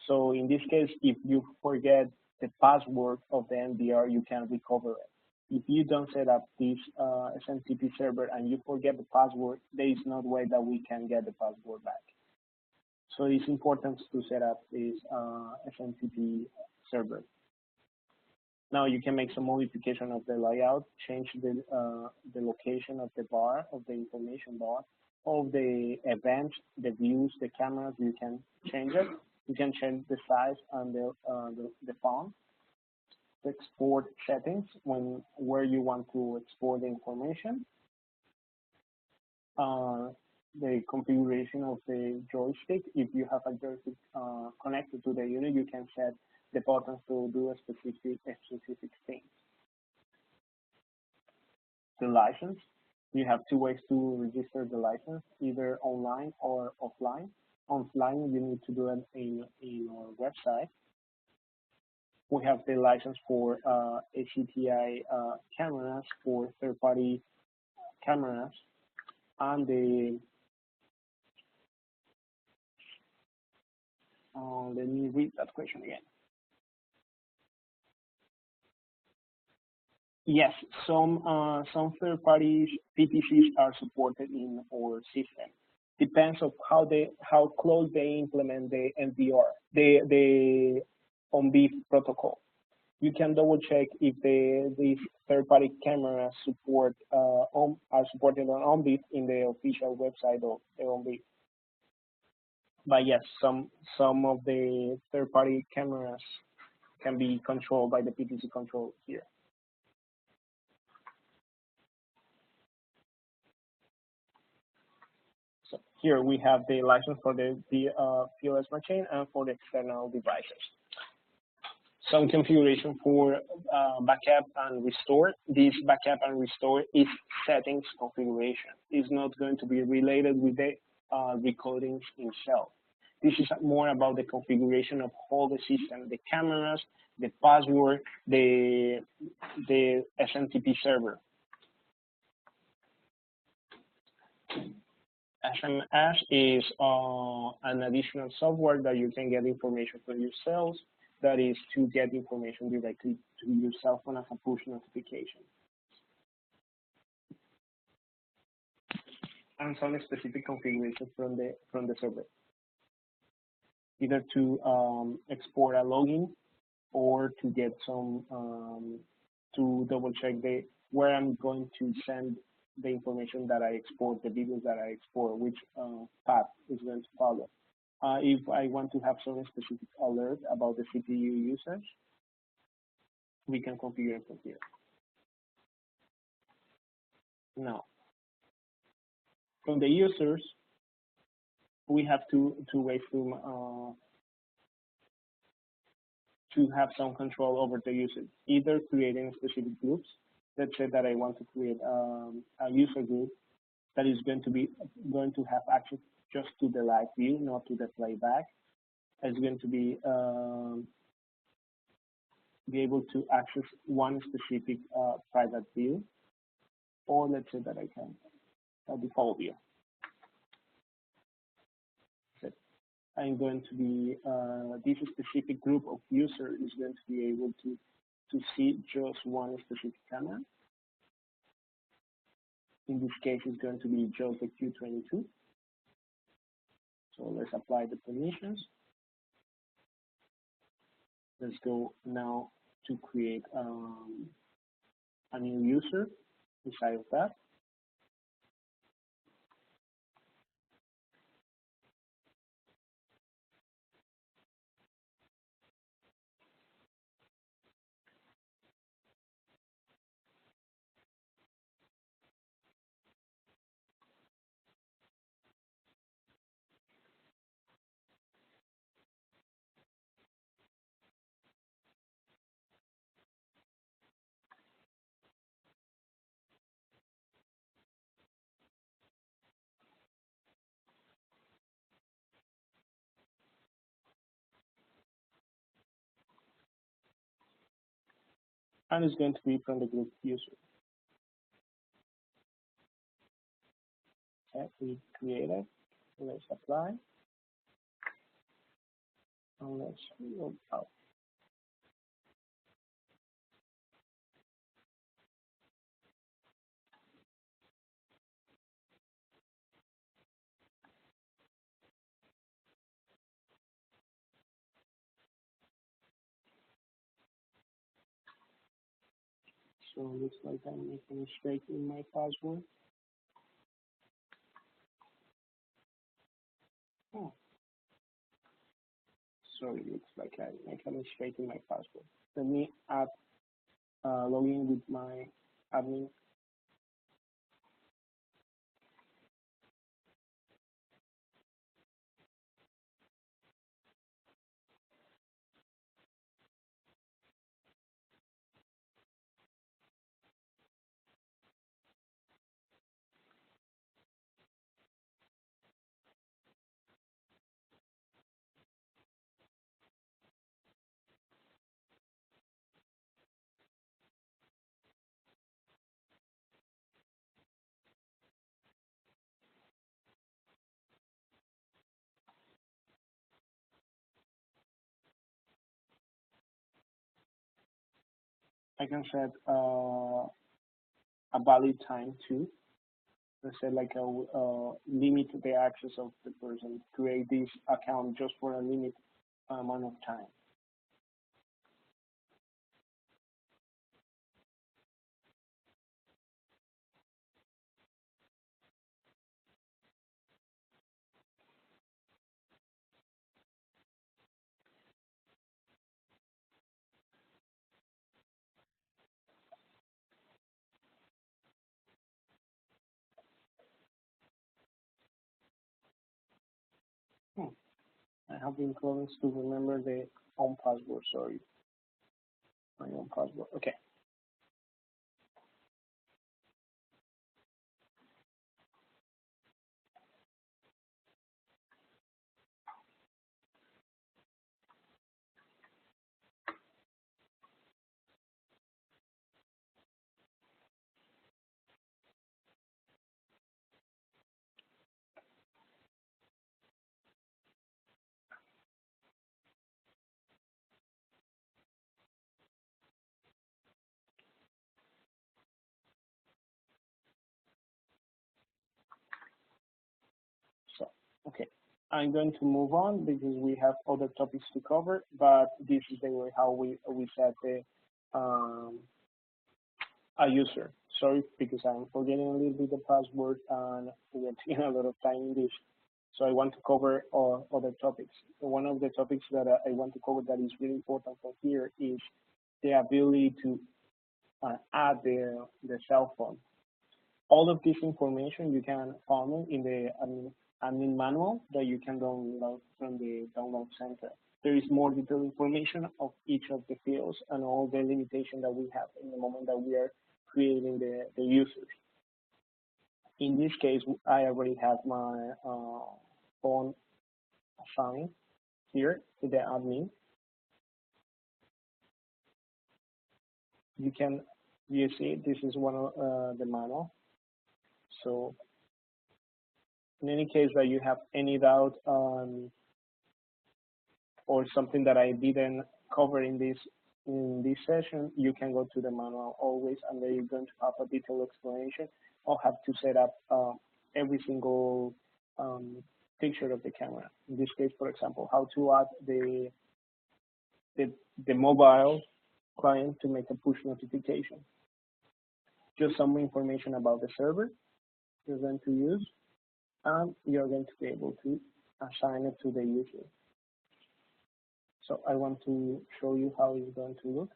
So in this case, if you forget the password of the NVR, you can recover it. If you don't set up this SMTP server and you forget the password, there is no way that we can get the password back. So it's important to set up this SMTP server. Now you can make some modification of the layout, change the location of the bar, of the information bar, of the events, the views, the cameras. You can change it. You can change the size and the font. Export settings where you want to export the information. The configuration of the joystick. If you have a joystick connected to the unit, you can set the buttons to do a specific thing. the license. You have two ways to register the license, either online or offline. Offline, you need to do it in our website. We have the license for ACTi cameras, for third-party cameras, and let me read that question again. Yes, some third-party PTCs are supported in our system. Depends on how close they implement the NVR, the on-beat protocol. You can double check if these third-party cameras are supported on on-beat in the official website of the on-beat. But yes, some of the third-party cameras can be controlled by the PTC control here. So here we have the license for the POS machine and for the external devices. Some configuration for backup and restore. This backup and restore is settings configuration. It's not going to be related with the recordings itself. This is more about the configuration of all the system, the cameras, the password, the SMTP server. SMS is an additional software that you can get information from yourselves. That is to get information directly to your cell phone as a push notification. And some specific configuration from the server, either to export a login or to get some to double check where I'm going to send the information that I export, the videos that I export, which path is going to follow. If I want to have some specific alert about the CPU usage, we can configure it from here. Now, from the users, we have two ways to have some control over the usage, either creating specific groups. Let's say that I want to create a user group that is going to have access just to the live view, not to the playback. It's going to be able to access one specific private view, or let's say that I can default view. So I'm going to be this specific group of users is going to be able to see just one specific camera. In this case, it's going to be just the Q22. So let's apply the permissions. Let's go now to create a new user inside of that. And it's going to be from the group user. Okay, we create it. Let's apply. And let's log out. So it looks like I'm making a mistake in my password. Oh. So it looks like I make a mistake in my password. Let me log in with my admin. I can set a valid time too. Let's say like limit the access of the person, create this account just for a limit amount of time. Hmm. I have been problems to remember the own password. Sorry, my own password. Okay. So, okay. I'm going to move on because we have other topics to cover, but this is the way how we set the um, a user. Sorry, because I'm forgetting a little bit the password and we're taking a lot of time in this. So I want to cover other topics. One of the topics that I want to cover that is really important for here is the ability to add the cell phone. All of this information you can find it in the admin manual that you can download from the download center. There is more detailed information of each of the fields and all the limitation that we have in the moment that we are creating the users. In this case, I already have my phone assigned here to the admin. You see, this is one of the manual. So in any case that you have any doubt on or something that I didn't cover in this session, you can go to the manual always, and there you're going to have a detailed explanation of how to set up every single picture of the camera. In this case, for example, how to add the, the mobile client to make a push notification. Just some information about the server you're going to use, and you're going to be able to assign it to the user. So I want to show you how it's going to look.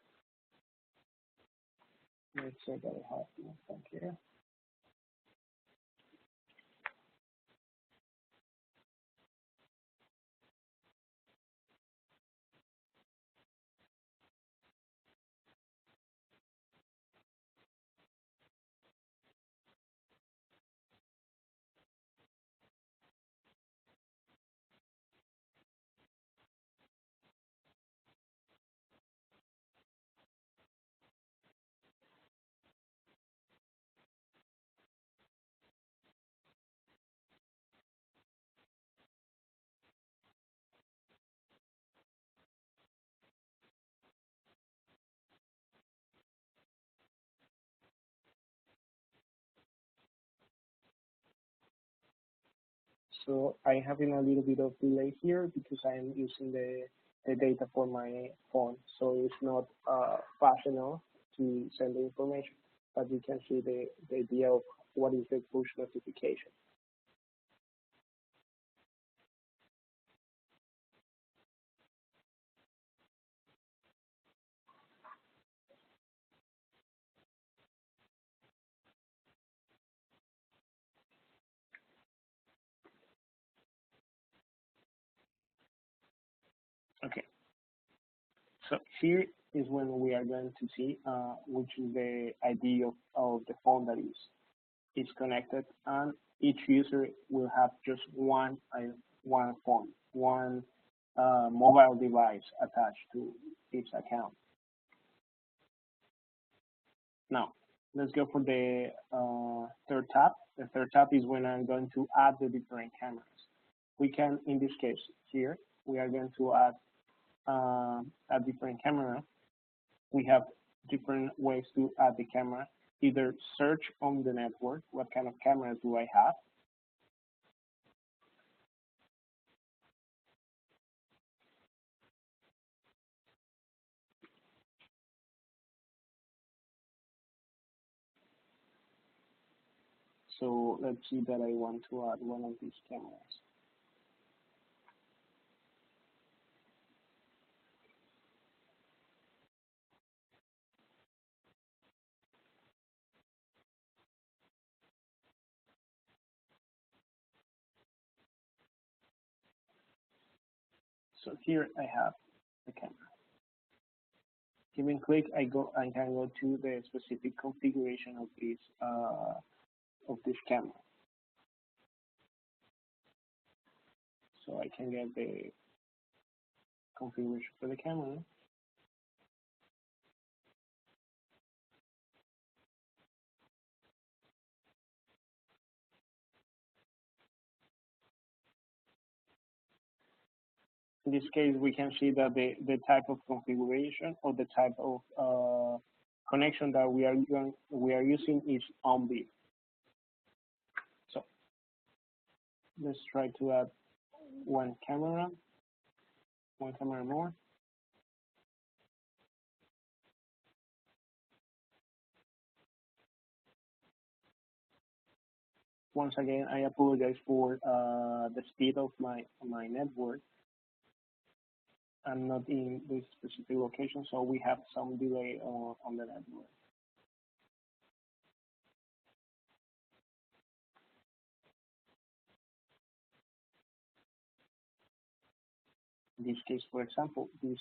Let's say that I have my phone here. So I have a little bit of delay here because I am using the data for my phone. So it's not fast enough to send the information, but you can see the idea of what is the push notification. Okay, so here is when we are going to see which is the ID of the phone that is connected, and each user will have just one phone, one mobile device attached to each account. Now, let's go for the third tab. The third tab is when I'm going to add the different cameras. We can, in this case here, we are going to add a different camera. We have different ways to add the camera. Either search on the network, what kind of cameras do I have? So let's see that I want to add one of these cameras. So here I have the camera. Giving click, I can go to the specific configuration of this camera. So I can get the configuration for the camera. In this case, we can see that the type of configuration or the type of connection that we are using is on beam. So let's try to add one camera more. Once again, I apologize for the speed of my network. I'm not in this specific location, so we have some delay on the network. In this case, for example, this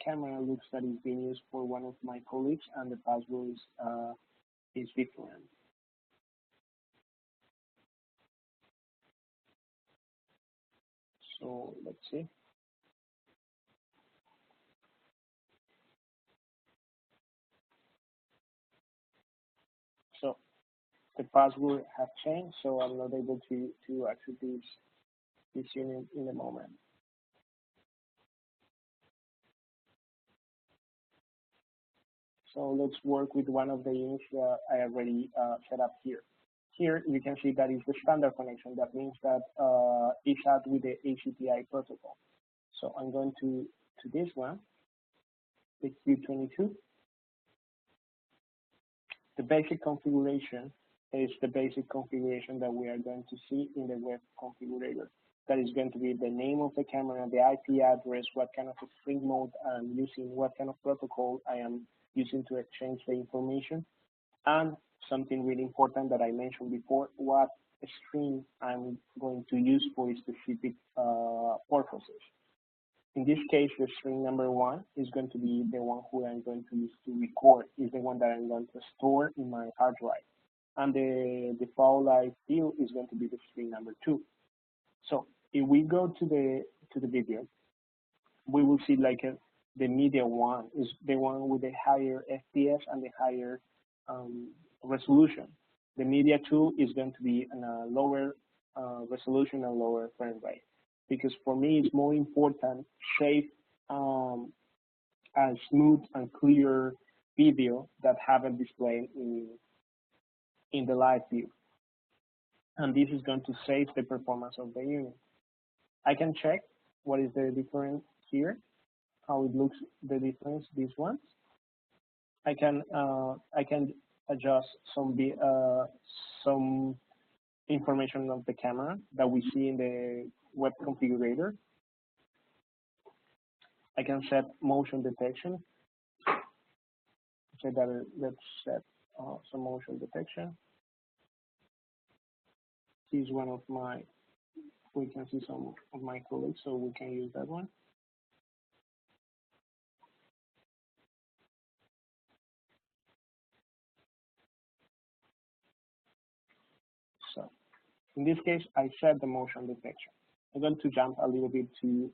camera looks that is being used for one of my colleagues, and the password is different. So let's see. So the password has changed, so I'm not able to access this unit in the moment. So let's work with one of the units that I already set up here. Here you can see that is the standard connection. That means that it's out with the ACTi protocol. So I'm going to this one, the Q22. The basic configuration is the basic configuration that we are going to see in the web configurator. That is going to be the name of the camera, the IP address, what kind of string mode I'm using, what kind of protocol I am using to exchange the information, and something really important that I mentioned before, what string I'm going to use for specific purposes. In this case, the string number 1 is going to be the one who I'm going to use to record, is the one that I'm going to store in my hard drive. And the default live view is going to be the string number 2. So if we go to the video, we will see like the media one is the one with the higher FPS and the higher resolution. The media 2 is going to be in a lower resolution and lower frame rate. Because for me, it's more important save a smooth and clear video that haven't displayed in the live view. And this is going to save the performance of the unit. I can check what is the difference here, how it looks, the difference, these ones. I can adjust some information of the camera that we see in the web configurator. I can set motion detection. Say that let's set some motion detection. This is one of my, we can see some of my colleagues, so we can use that one. So in this case, I set the motion detection. I'm going to jump a little bit to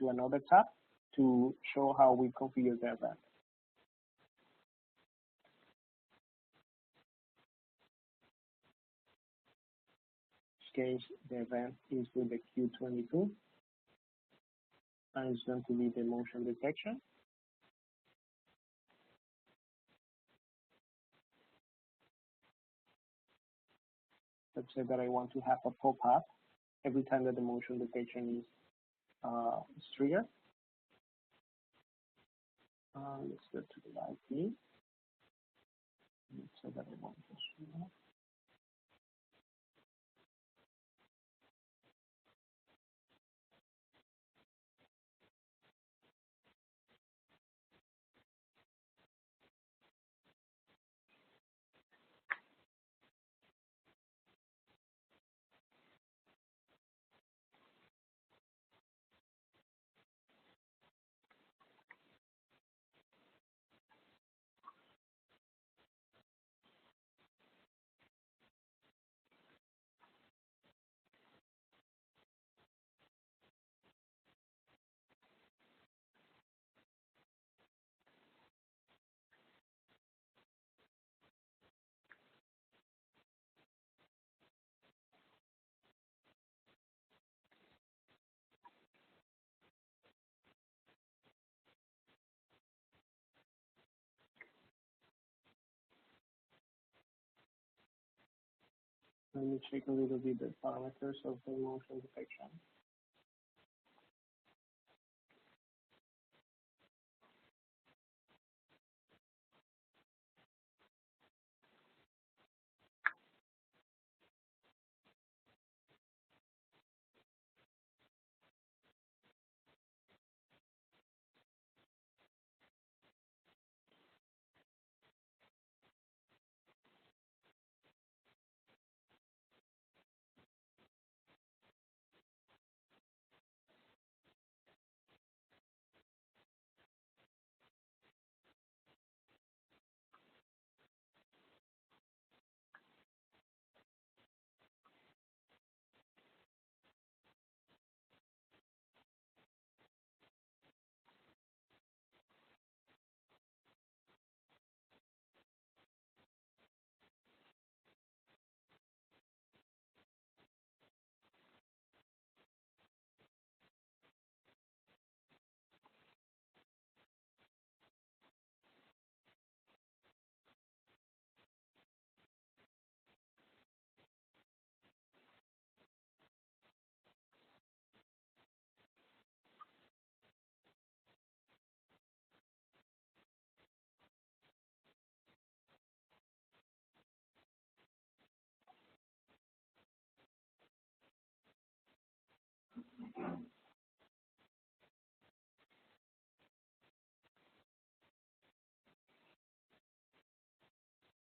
another tab to show how we configure the event. In this case, the event is with the Q22, and it's going to be the motion detection. Let's say that I want to have a pop-up every time that the motion detection is triggered. Let's go to the live view. Let's say that I want to show. Let me check a little bit the parameters of the motion detection.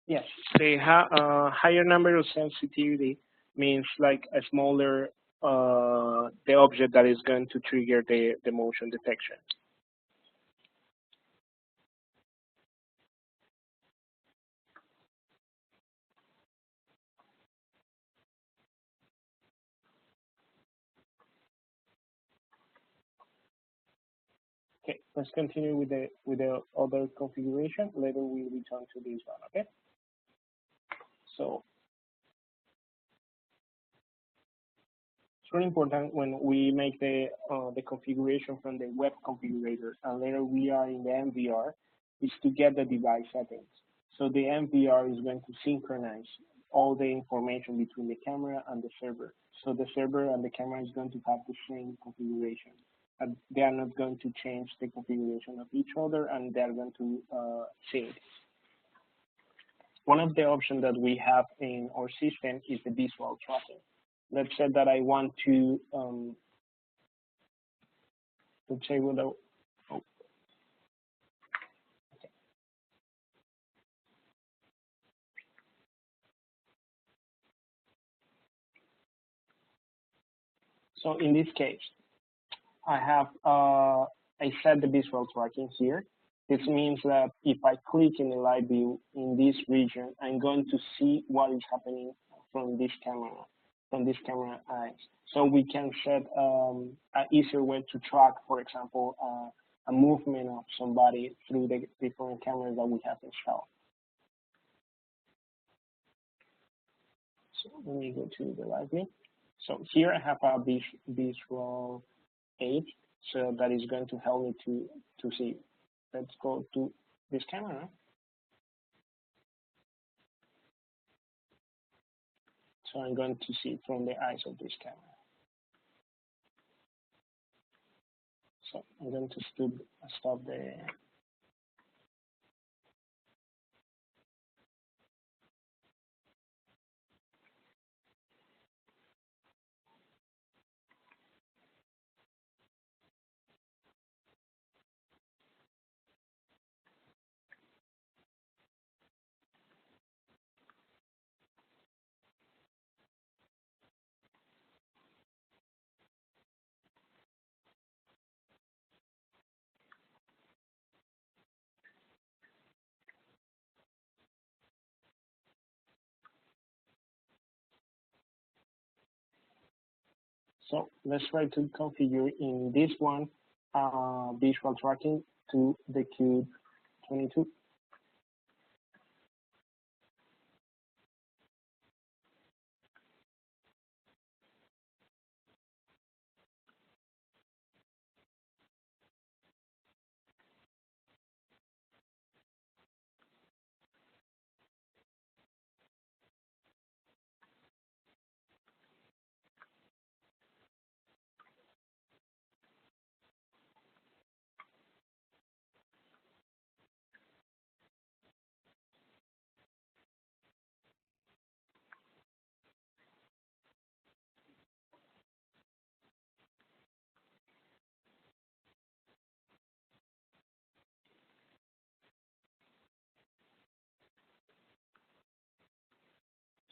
Yes, the higher number of sensitivity means like a smaller the object that is going to trigger the motion detection. Okay, let's continue with the other configuration. Later we return to this one. Okay, so it's really important when we make the configuration from the web configurator, and later we are in the NVR, is to get the device settings. So the NVR is going to synchronize all the information between the camera and the server. So the server and the camera is going to have the same configuration. And they are not going to change the configuration of each other, and they are going to sync. One of the options that we have in our system is the visual tracking. Let's say that I want to, let's say with a, oh, okay. So in this case, I have, I set the visual tracking here. This means that if I click in the live view in this region, I'm going to see what is happening from this camera eyes. So we can set an easier way to track, for example, a movement of somebody through the different cameras that we have installed. So let me go to the live view. So here I have a visual aid, so that is going to help me to see. Let's go to this camera. So I'm going to see from the eyes of this camera. So I'm going to stop the. So let's try to configure in this one visual tracking to the Cube 22.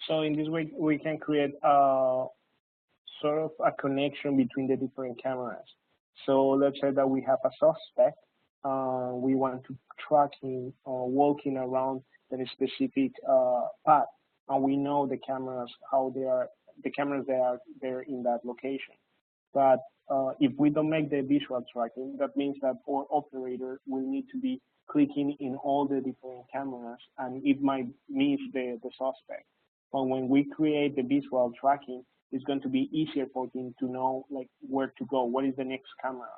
So in this way, we can create sort of a connection between the different cameras. So let's say that we have a suspect. We want to track him walking around the specific path, and we know the cameras how they are, the cameras that are there in that location. But if we don't make the visual tracking, that means that our operator will need to be clicking in all the different cameras, and it might miss the suspect. But when we create the visual tracking, it's going to be easier for him to know like where to go, what is the next camera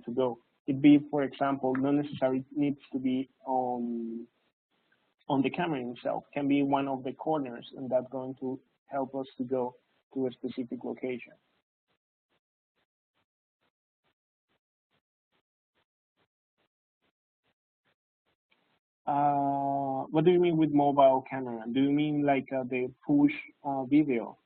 to go. It be, for example, not necessarily needs to be on the camera itself, can be one of the corners, and that's going to help us to go to a specific location. What do you mean with mobile camera? Do you mean like the push video?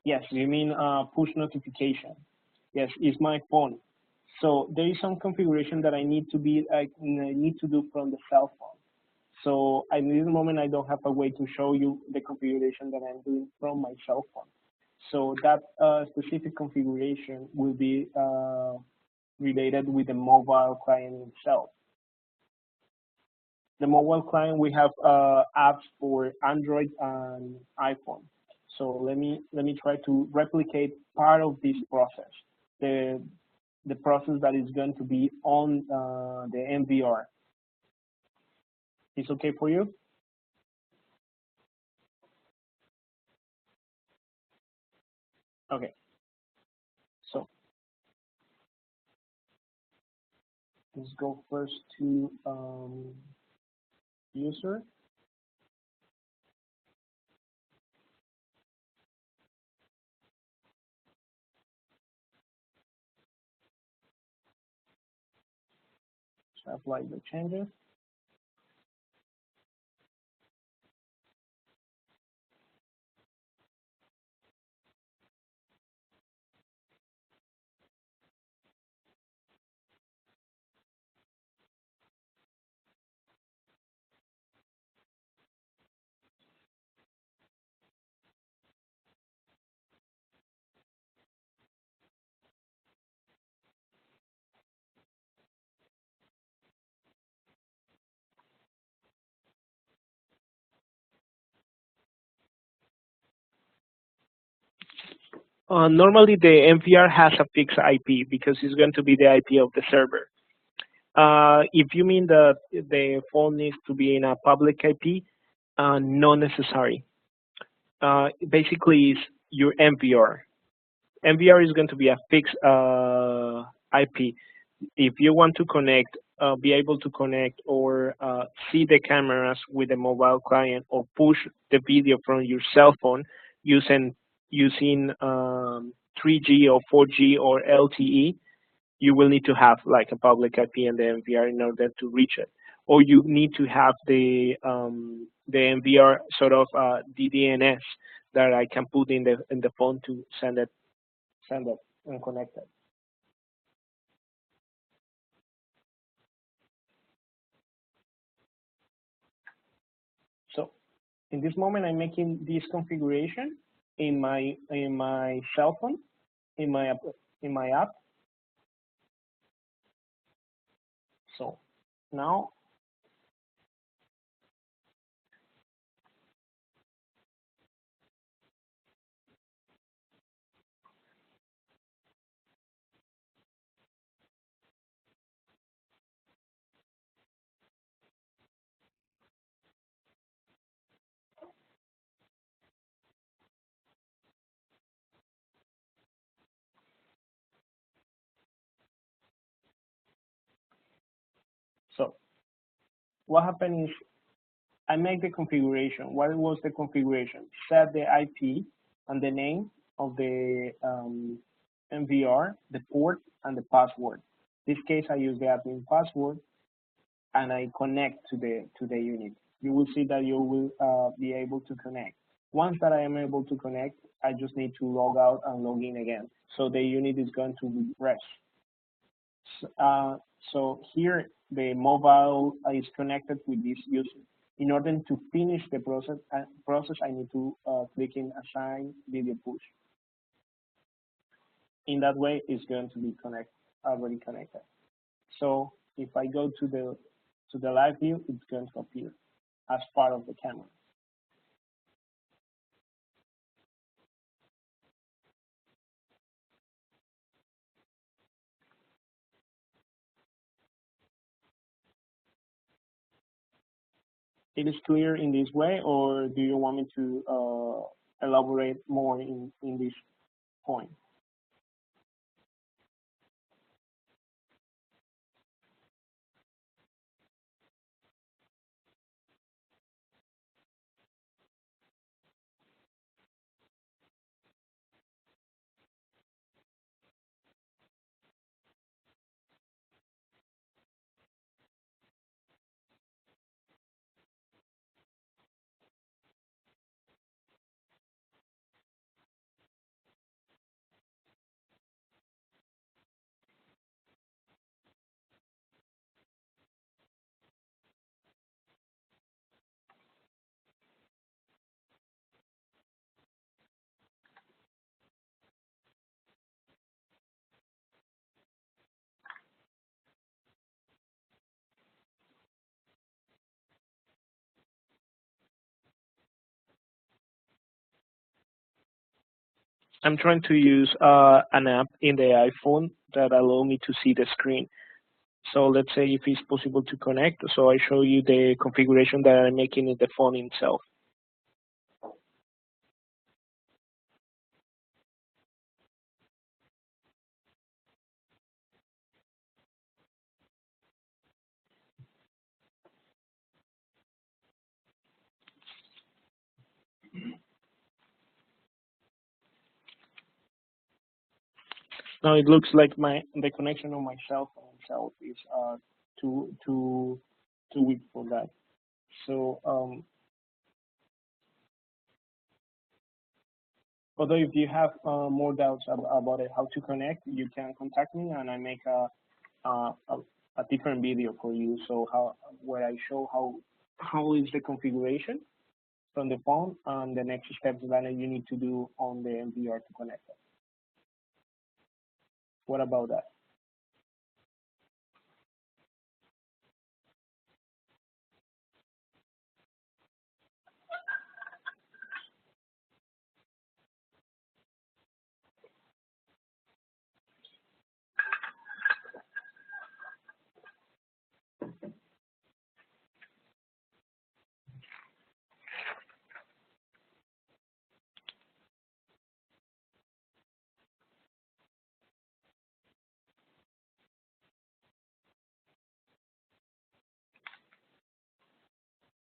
Yes, you mean push notification. Yes, it's my phone. So there is some configuration that I need to do from the cell phone. So at this moment, I don't have a way to show you the configuration that I'm doing from my cell phone. So that specific configuration will be related with the mobile client itself. The mobile client, we have apps for Android and iPhone. So let me try to replicate part of this process. The the process that is going to be on the NVR. Is okay for you? Okay. So Let's go first to user. So apply the changes. Normally, the NVR has a fixed IP because it's going to be the IP of the server. If you mean that the phone needs to be in a public IP, not necessary. Basically, it's your NVR. NVR is going to be a fixed IP. If you want to connect, be able to connect or see the cameras with a mobile client or push the video from your cell phone using 3G or 4G or LTE, you will need to have like a public IP and the NVR in order to reach it. Or you need to have the NVR sort of DDNS that I can put in the phone to send it and connect it. So in this moment, I'm making this configuration in my cell phone, in my app. So now, so what happened is I make the configuration. What was the configuration? Set the IP and the name of the NVR, the port, and the password. In this case, I use the admin password, and I connect to the unit. You will see that you will be able to connect. Once that I am able to connect, I just need to log out and log in again. So the unit is going to refresh. Uh, so here the mobile is connected with this user. In order to finish the process, I need to click in assign video push. In that way, it's going to be already connected. So if I go to the live view, it's going to appear as part of the camera. It is clear in this way, or do you want me to elaborate more in this point? I'm trying to use an app in the iPhone that allow me to see the screen. So let's say if it's possible to connect, so I show you the configuration that I'm making in the phone itself. Now it looks like the connection on my cell phone itself is too weak for that. So although if you have more doubts about it, how to connect, you can contact me and I make a, a, a different video for you. So where I show how is the configuration from the phone and the next steps that you need to do on the NVR to connect it. What about that?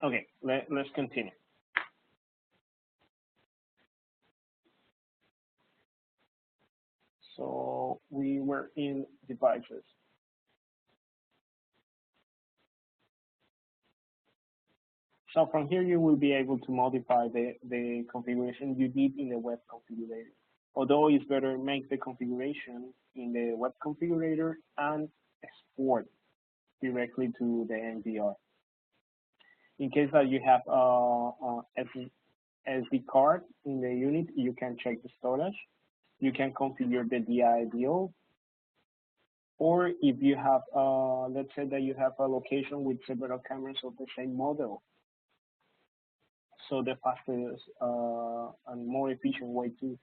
Okay, let's continue. So we were in devices. So from here, you will be able to modify the configuration you need in the web configurator. Although it's better make the configuration in the web configurator and export directly to the NVR. In case that you have SD card in the unit, you can check the storage. You can configure the DIDO. Or if you have, let's say that you have a location with several cameras of the same model, so the fastest and more efficient way to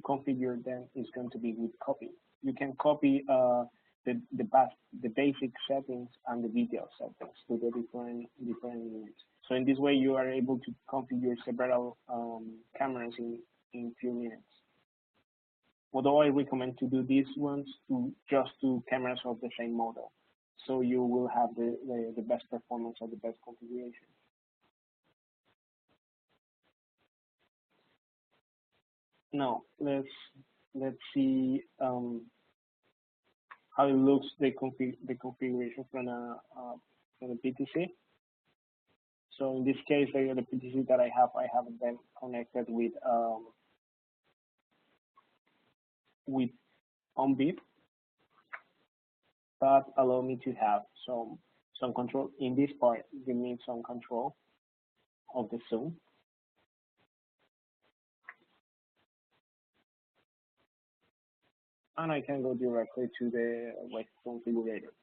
configure them is going to be with copy. You can copy the basic settings and the detail settings to the different units. So in this way, you are able to configure several cameras in few minutes. Although I recommend to do these ones to just to cameras of the same model, so you will have the best performance or the best configuration. Now let's see how it looks the configuration from the PTC. So in this case, the PTC that I have them connected with OnBeep, that allow me to have some control in this part. Give me some control of the zoom. And I can go directly to the web configurator.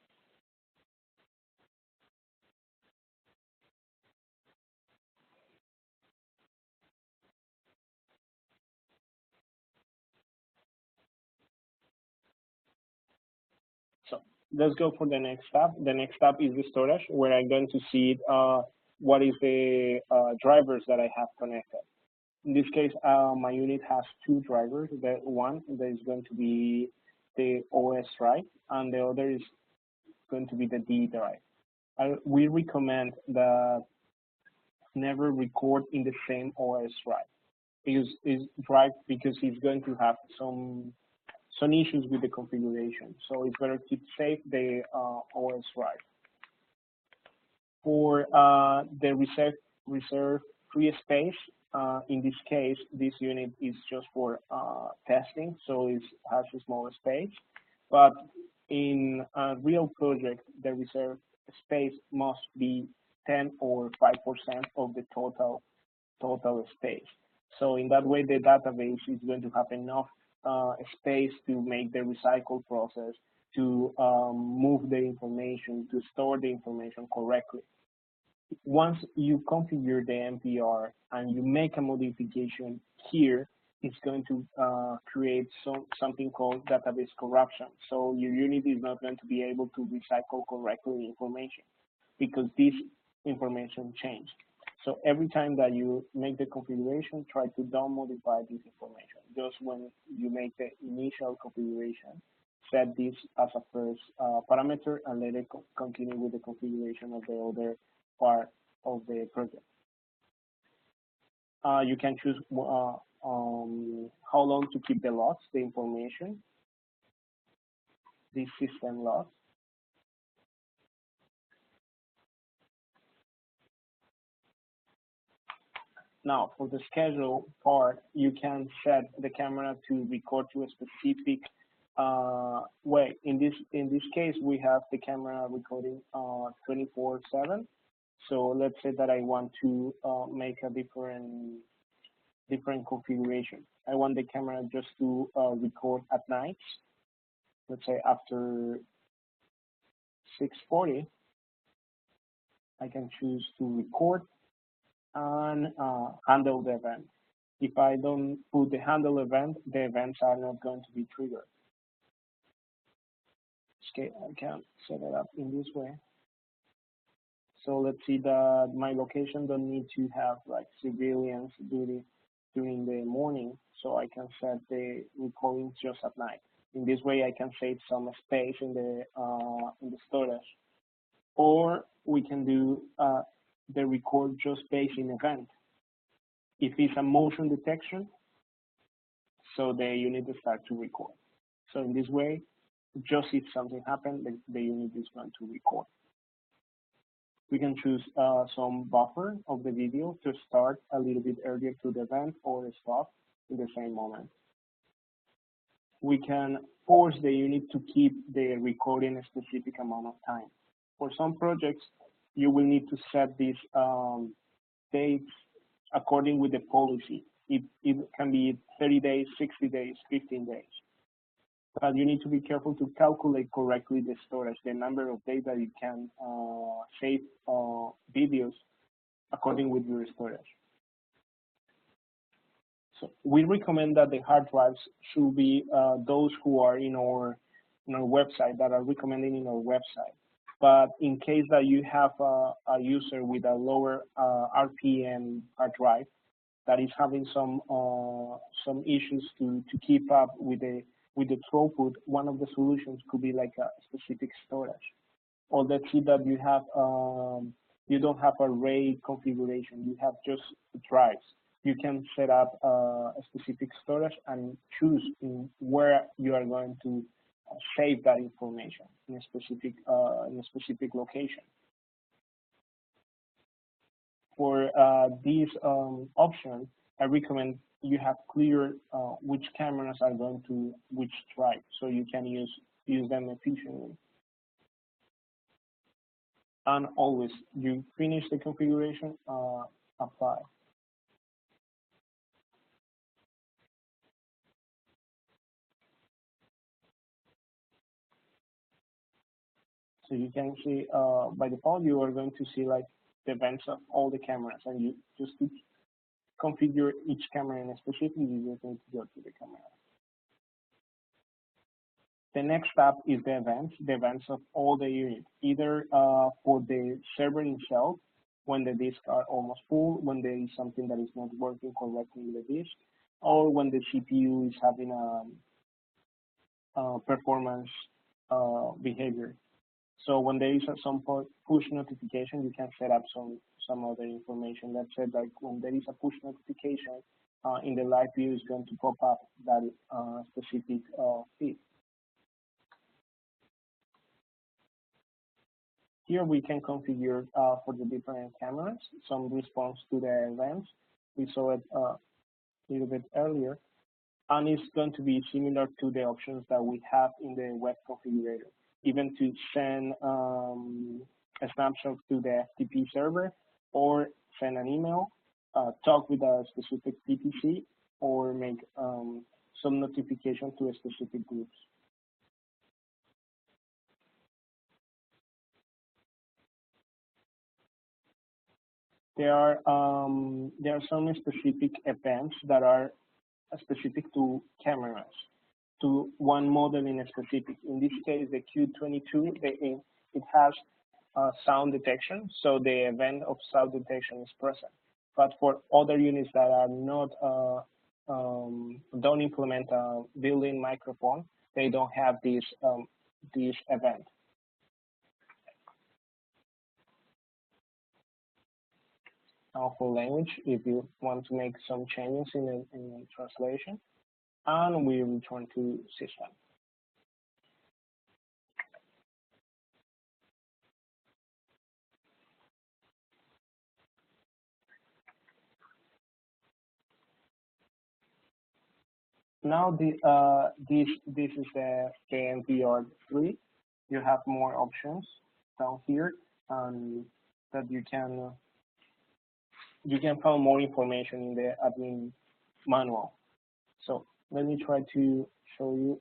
So let's go for the next tab. The next tab is the storage, where I'm going to see what is the drivers that I have connected. In this case, my unit has two drivers. The one that is going to be the OS drive, and the other is going to be the D drive. We recommend that never record in the same OS drive because it's going to have some issues with the configuration. So it's better to save the OS drive. For the reserve free space, in this case, this unit is just for testing, so it has a small space. But in a real project, the reserve space must be 10 or 5% of the total space. So in that way, the database is going to have enough space to make the recycle process, to move the information, to store the information correctly. Once you configure the NVR and you make a modification here, it's going to create something called database corruption. So your unit is not going to be able to recycle correctly information because this information changed. So every time that you make the configuration, try to don't modify this information. Just when you make the initial configuration, set this as a first parameter and let it continue with the configuration of the other part of the project. You can choose how long to keep the logs, the information. this system log. Now, for the schedule part, you can set the camera to record to a specific way. In this case, we have the camera recording 24/7. So let's say that I want to make a different configuration. I want the camera just to record at night. Let's say after 6:40, I can choose to record and handle the event. If I don't put the handle event, the events are not going to be triggered. Okay, I can set it up in this way. So let's see that my location don't need to have like civilians during the morning, so I can set the recording just at night. In this way, I can save some space in the storage. Or we can do the record just based in event. If it's a motion detection, so the unit start to record. So in this way, just if something happened, the unit is going to record. We can choose some buffer of the video to start a little bit earlier to the event or stop in the same moment. We can force the unit to keep the recording a specific amount of time. For some projects, you will need to set these dates according with the policy. It can be 30 days, 60 days, 15 days. But you need to be careful to calculate correctly the storage, the number of days that you can save videos according with your storage. So we recommend that the hard drives should be those who are in our website, that are recommended in our website. But in case that you have a user with a lower RPM hard drive that is having some issues to keep up with the throughput, one of the solutions could be like a specific storage. Or let's see that you have you don't have a RAID configuration, you have just drives. You can set up a specific storage and choose where you are going to save that information in a specific location. For this option, I recommend you have clear which cameras are going to which drive, so you can use them efficiently. And always, you finish the configuration, apply. So you can see by default, you are going to see like the events of all the cameras, and you just to configure each camera in a specific, you just need to go to the camera. The next step is the events of all the units, either for the server itself, when the disks are almost full, when there is something that is not working correctly with the disk, or when the CPU is having a performance behavior. So when there is some push notification, you can set up some other information. Let's say like when there is a push notification in the live view, is going to pop up that specific feed. Here we can configure for the different cameras some response to the events. We saw it a little bit earlier, and it's going to be similar to the options that we have in the web configurator, even to send a snapshot to the FTP server, or send an email, talk with a specific PTC, or make some notification to a specific groups. There are some specific events that are specific to cameras, to one model in a specific. In this case, the Q22, it has sound detection, so the event of sound detection is present. But for other units that are not don't implement a built-in microphone, they don't have this event. Now for language, if you want to make some changes in translation, and we return to system. Now this is the NVR3. You have more options down here, that you can find more information in the admin manual. So let me try to show you.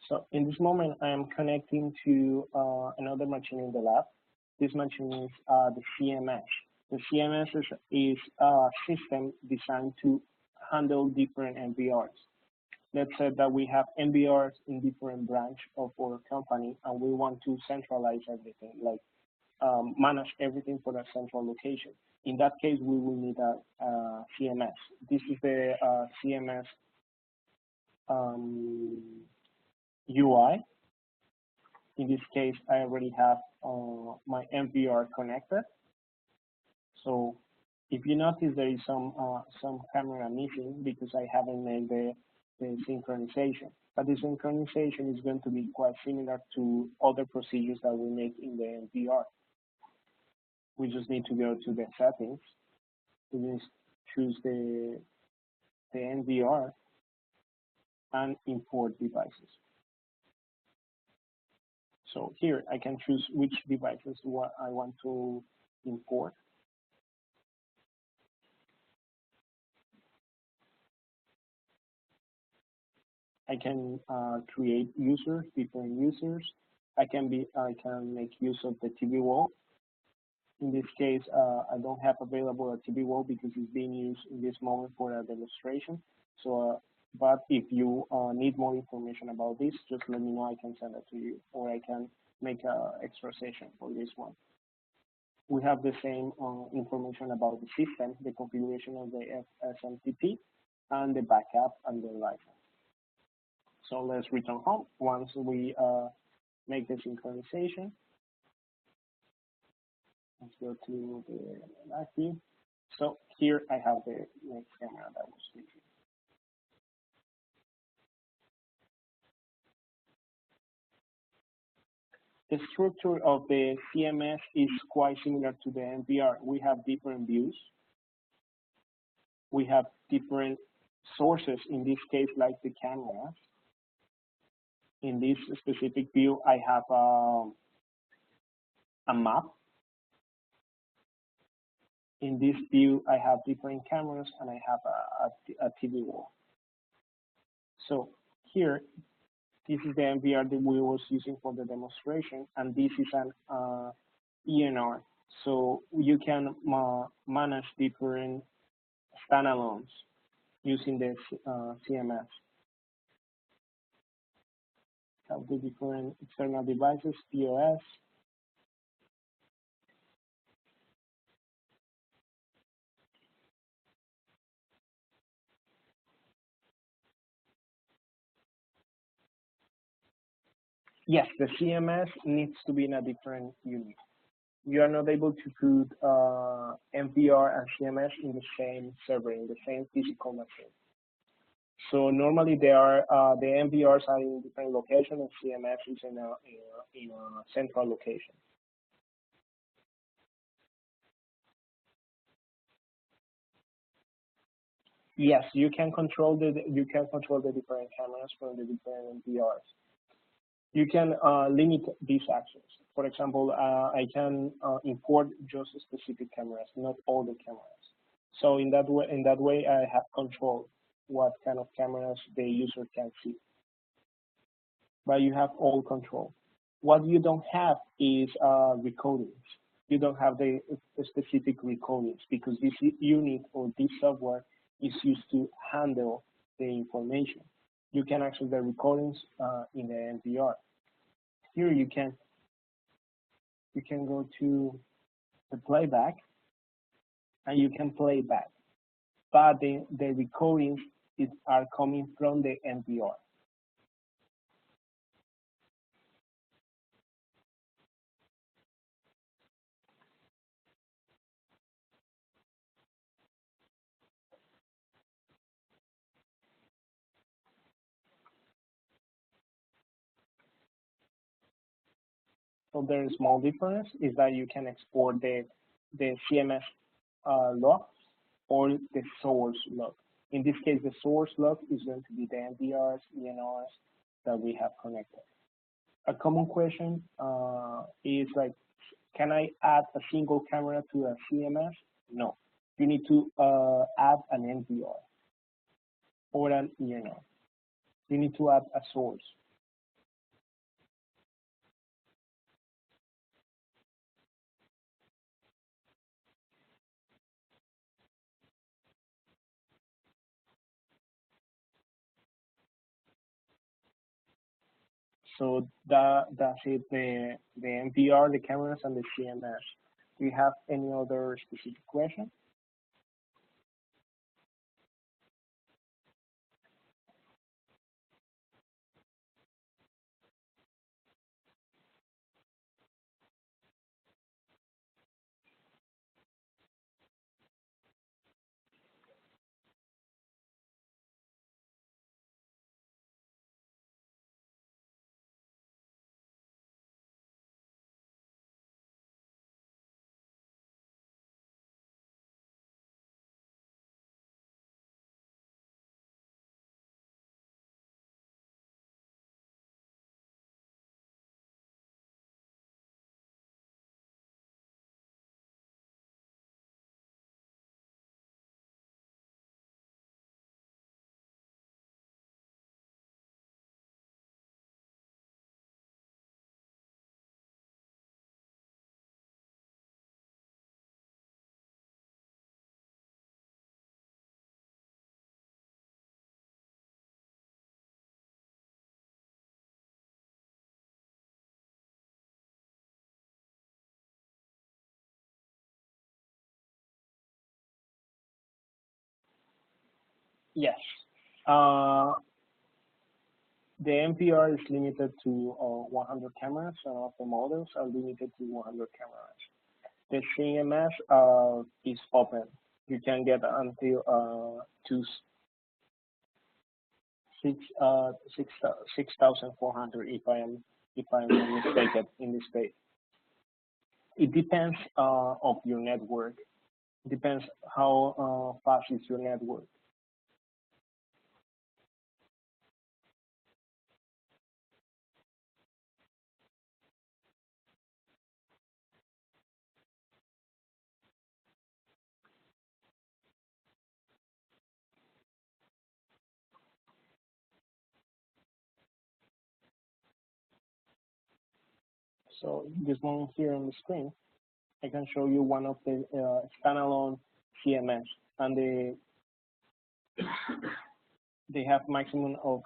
So in this moment, I am connecting to another machine in the lab. This machine is the CMS. The CMS is a system designed to handle different NVRs. Let's say that we have NVRs in different branch of our company, and we want to centralize everything, like manage everything for a central location. In that case, we will need a CMS. This is the CMS UI. In this case, I already have my NVR connected. So if you notice, there is some camera missing because I haven't made the synchronization. But the synchronization is going to be quite similar to other procedures that we make in the NVR. We just need to go to the settings. We just choose the NVR and import devices. So here I can choose which devices I want to import. I can create users, different users. I can make use of the TV wall. In this case, I don't have available a TV wall because it's being used in this moment for a demonstration. So, but if you need more information about this, just let me know. I can send it to you, or I can make an extra session for this one. We have the same information about the system, the configuration of the SMTP, and the backup and the license. So let's return home once we make the synchronization. Let's go to the active. So here I have the next camera that was missing. The structure of the CMS is quite similar to the NVR. We have different views. We have different sources, in this case, like the cameras. In this specific view, I have a map. In this view, I have different cameras and I have a TV wall. So here, this is the NVR that we was using for the demonstration, and this is an ENR. So you can manage different standalones using the CMS. Have the different external devices, POS. Yes, the CMS needs to be in a different unit. You are not able to put NVR and CMS in the same server, in the same physical machine. So normally they are the NVRs are in different locations and CMS is in a central location. Yes, you can control the different cameras from the different NVRs. You can limit these access. For example, I can import just specific cameras, not all the cameras. So in that way, I have control what kind of cameras the user can see. But you have all control. What you don't have is recordings. You don't have the specific recordings because this unit or this software is used to handle the information. You can access the recordings in the NVR. Here you can go to the playback and you can play back, but the recordings are coming from the NVR. So there is small difference is that you can export the CMS log or the source log. In this case, the source log is going to be the NVRs, ENRs that we have connected. A common question is like, can I add a single camera to a CMS? No. You need to add an NVR or an ENR. You need to add a source. So that's it, the NVR, the cameras, and the CMS. Do you have any other specific question? Yes. Uh, the NPR is limited to 100 cameras, and all the models are limited to 100 cameras. The CMS is open. You can get until to 6,400 if I'm not mistaken in this state. It depends of your network. It depends how fast is your network. So this one here on the screen, I can show you one of the standalone CMS, and they have maximum of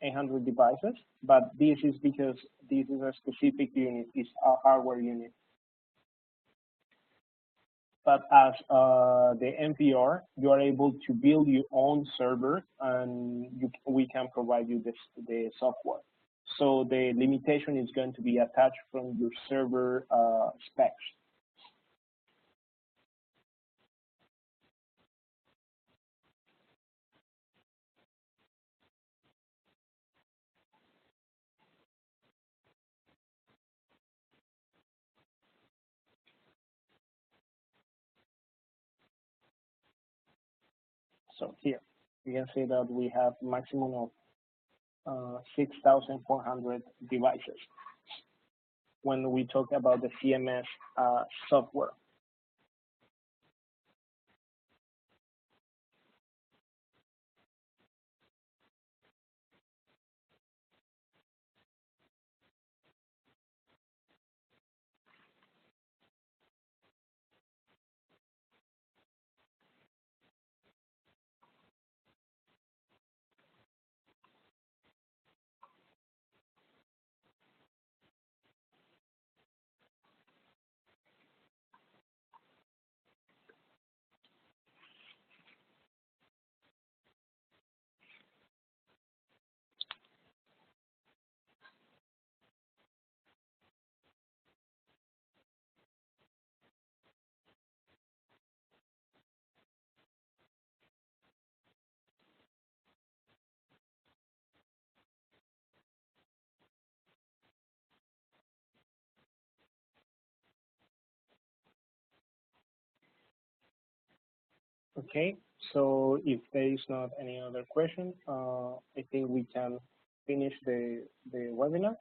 800 devices, but this is because this is a specific unit, it's a hardware unit. But as the NVR, you are able to build your own server, and we can provide you the software. So the limitation is going to be attached from your server specs. So here, you can see that we have maximum of 6,400 devices when we talk about the CMS software. Okay, so if there is not any other question, I think we can finish the webinar.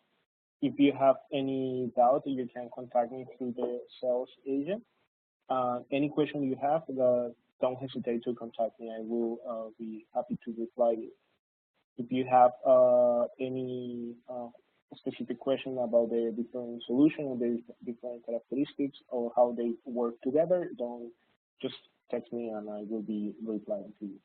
If you have any doubt, you can contact me through the sales agent. Any question you have, don't hesitate to contact me. I will be happy to reply you. If you have any specific question about the different solution or the different characteristics or how they work together, don't just text me and I will be replying to you.